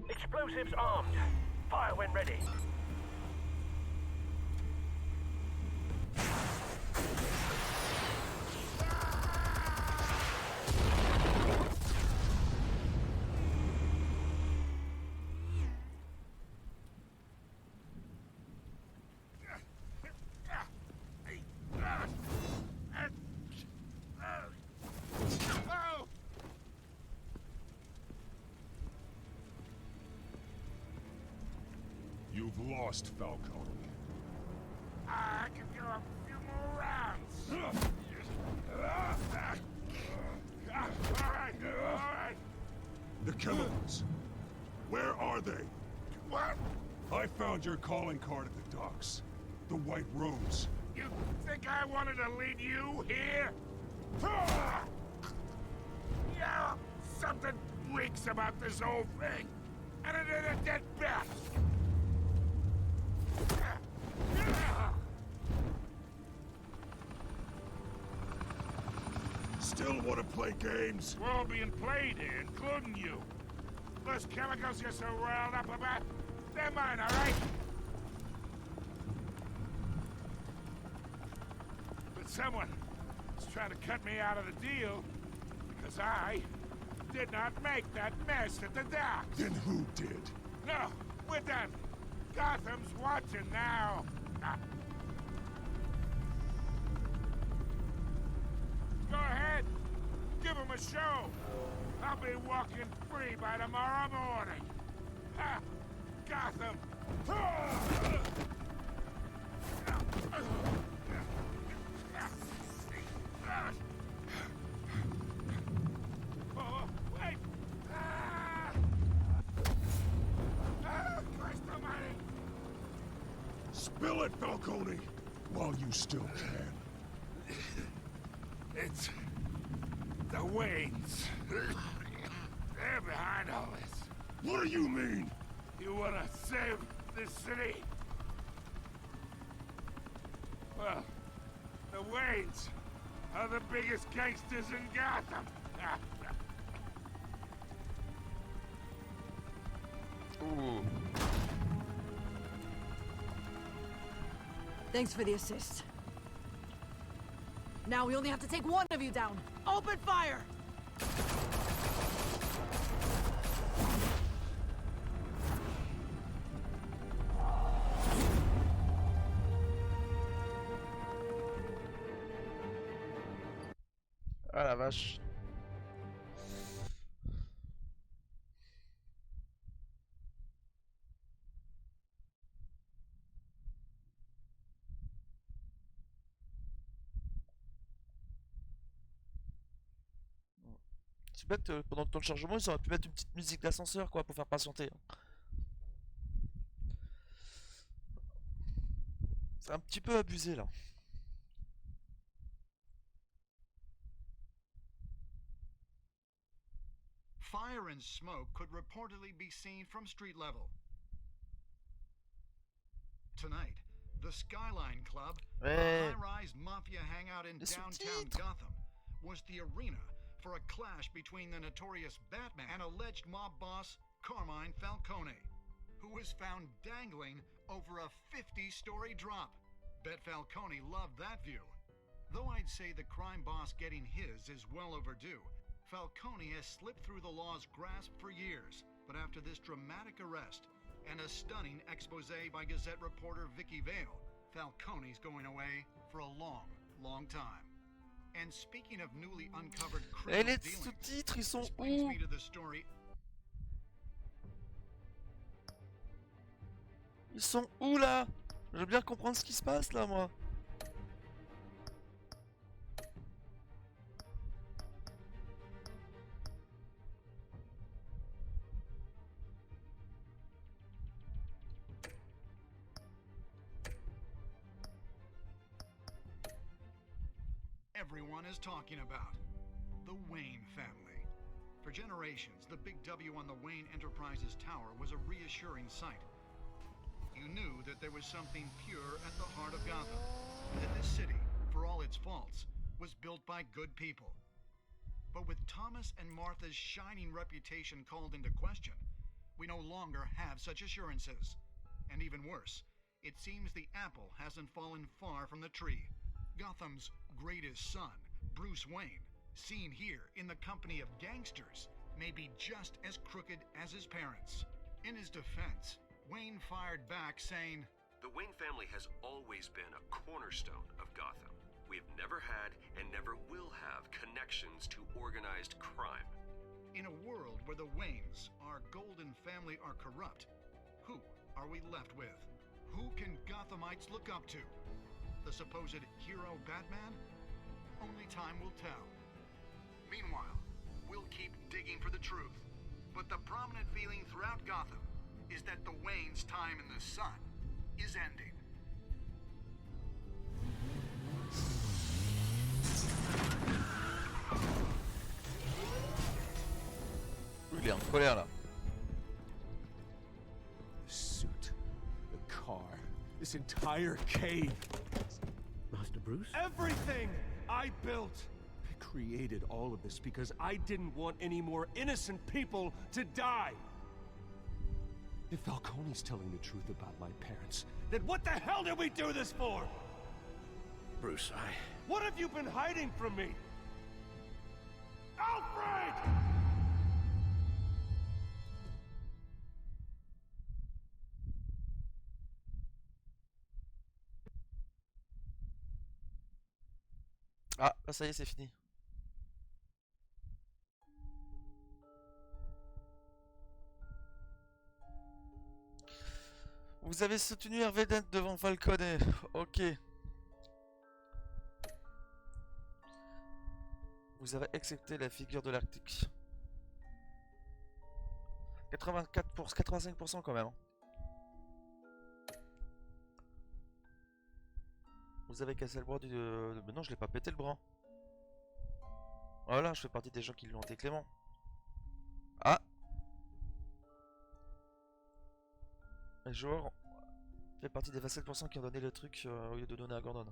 U: Explosives armed. Fire when ready.
H: You've lost, Falcone.
N: I can go a few more rounds. All right.
H: The chemicals. Where are they?
N: What?
H: I found your calling card at the docks. The White Rose.
N: You think I wanted to lead you here? Yeah, something reeks about this whole thing. And it ain't a dead bat.
H: Still want to play games?
N: We're all being played here, including you. Those chemicals you're so riled up about, they're mine, all right? But someone is trying to cut me out of the deal because I did not make that mess at the docks.
H: Then who did?
N: No, we're done. Gotham's watching now. Go ahead. Give him a show. I'll be walking free by tomorrow morning. Ha! Gotham. Oh, wait. Christ almighty.
H: Spill it, Falcone, while you still can.
N: It's the Waynes. They're behind all this.
H: What do you mean?
N: You wanna save this city? Well, the Waynes are the biggest gangsters in Gotham.
A: Ooh.
S: Thanks for the assist. Now we only have to take one of you down. Open fire!
A: Ah la vache. C'est bête, pendant le temps de chargement, ils auraient pu mettre une petite musique d'ascenseur quoi pour faire patienter. C'est un petit peu abusé là.
J: Fire and smoke could reportedly be seen from street level. Tonight, the Skyline Club, a high-rise mafia hangout in downtown Gotham, was the arena for a clash between the notorious Batman and alleged mob boss Carmine Falcone, who was found dangling over a 50-story drop. Bet Falcone loved that view. Though I'd say the crime boss getting his is well overdue, Falcone has slipped through the law's grasp for years. But after this dramatic arrest and a stunning expose by Gazette reporter Vicky Vale, Falcone's going away for a long, long time. And speaking of newly uncovered criminal dealings,
A: sous-titres, ils sont
J: this brings
A: où?
J: me to the story.
A: Ils sont où là? J'aimerais bien comprendre ce qui se passe là, moi.
J: Everyone is talking about the Wayne family. For generations, the big W on the Wayne Enterprises tower was a reassuring sight. You knew that there was something pure at the heart of Gotham, that this city, for all its faults, was built by good people. But with Thomas and Martha's shining reputation called into question, we no longer have such assurances. And even worse, it seems the apple hasn't fallen far from the tree. Gotham's greatest son, Bruce Wayne, seen here in the company of gangsters, may be just as crooked as his parents. In his defense, Wayne fired back saying,
M: "The Wayne family has always been a cornerstone of Gotham. We have never had and never will have connections to organized crime."
J: In a world where the Waynes, our golden family, are corrupt, who are we left with? Who can Gothamites look up to? The supposed hero Batman? Only time will tell. Meanwhile, we'll keep digging for the truth. But the prominent feeling throughout Gotham is that the Wayne's time in the sun is ending.
A: Il est en colère là.
G: The suit, the car, this entire cave.
F: Master Bruce?
G: Everything I built! I created all of this because I didn't want any more innocent people to die! If Falcone's telling the truth about my parents, then what the hell did we do this for?
F: Bruce,
G: What have you been hiding from me? Alfred!
A: Ah, là ça y est, c'est fini. Vous avez soutenu Hervé Dent devant Falcone. Ok. Vous avez accepté la figure de l'Arctique. 85% quand même. Vous avez cassé le bras du... Mais non, je l'ai pas pété le bras. Voilà, je fais partie des gens qui l'ont été clément. Ah. Le joueur fait partie des 27% qui ont donné le truc au lieu de donner à Gordon.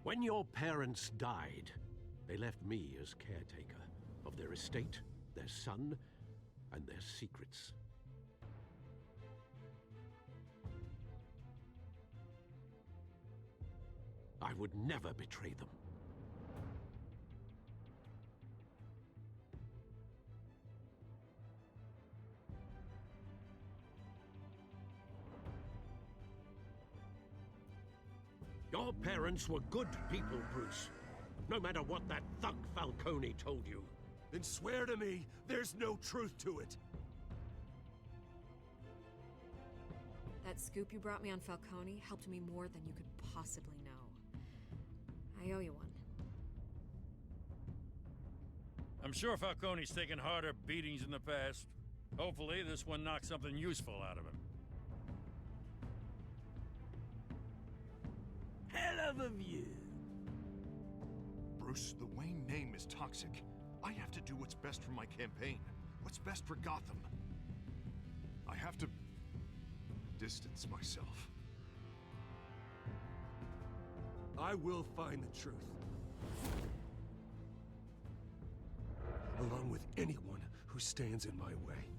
F: When your parents died, they left me as caretaker of their estate, their son, and their secrets. I would never betray them. Your parents were good people, Bruce. No matter what that thug Falcone told you.
G: Then swear to me there's no truth to it.
L: That scoop you brought me on Falcone helped me more than you could possibly know. I owe you one.
O: I'm sure Falcone's taken harder beatings in the past. Hopefully this one knocks something useful out of him.
Q: Hell of a view.
I: Bruce, the Wayne name is toxic. I have to do what's best for my campaign. What's best for Gotham. I have to distance myself.
G: I will find the truth. Along with anyone who stands in my way.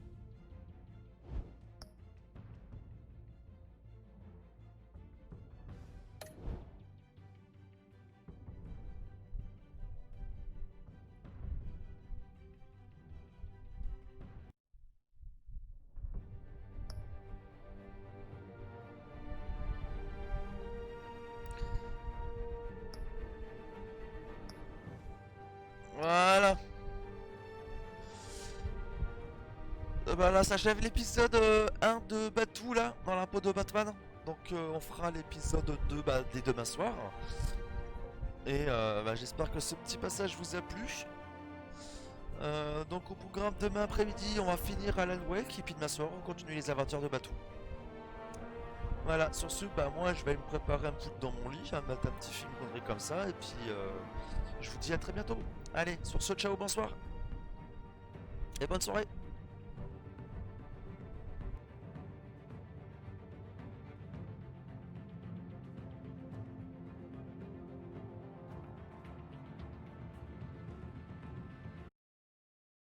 A: Voilà. Bah là s'achève l'épisode 1 de Batou là, dans la peau de Batman. Donc on fera l'épisode 2 dès demain soir. Et j'espère que ce petit passage vous a plu. Donc au programme demain après-midi, on va finir Alan Wake et puis demain soir on continue les aventures de Batou. Voilà, sur ce, moi je vais me préparer un petit peu dans mon lit, je vais me mettre un petit film comme ça et puis je vous dis à très bientôt. Allez, sur ce, ciao, bonsoir et bonne soirée.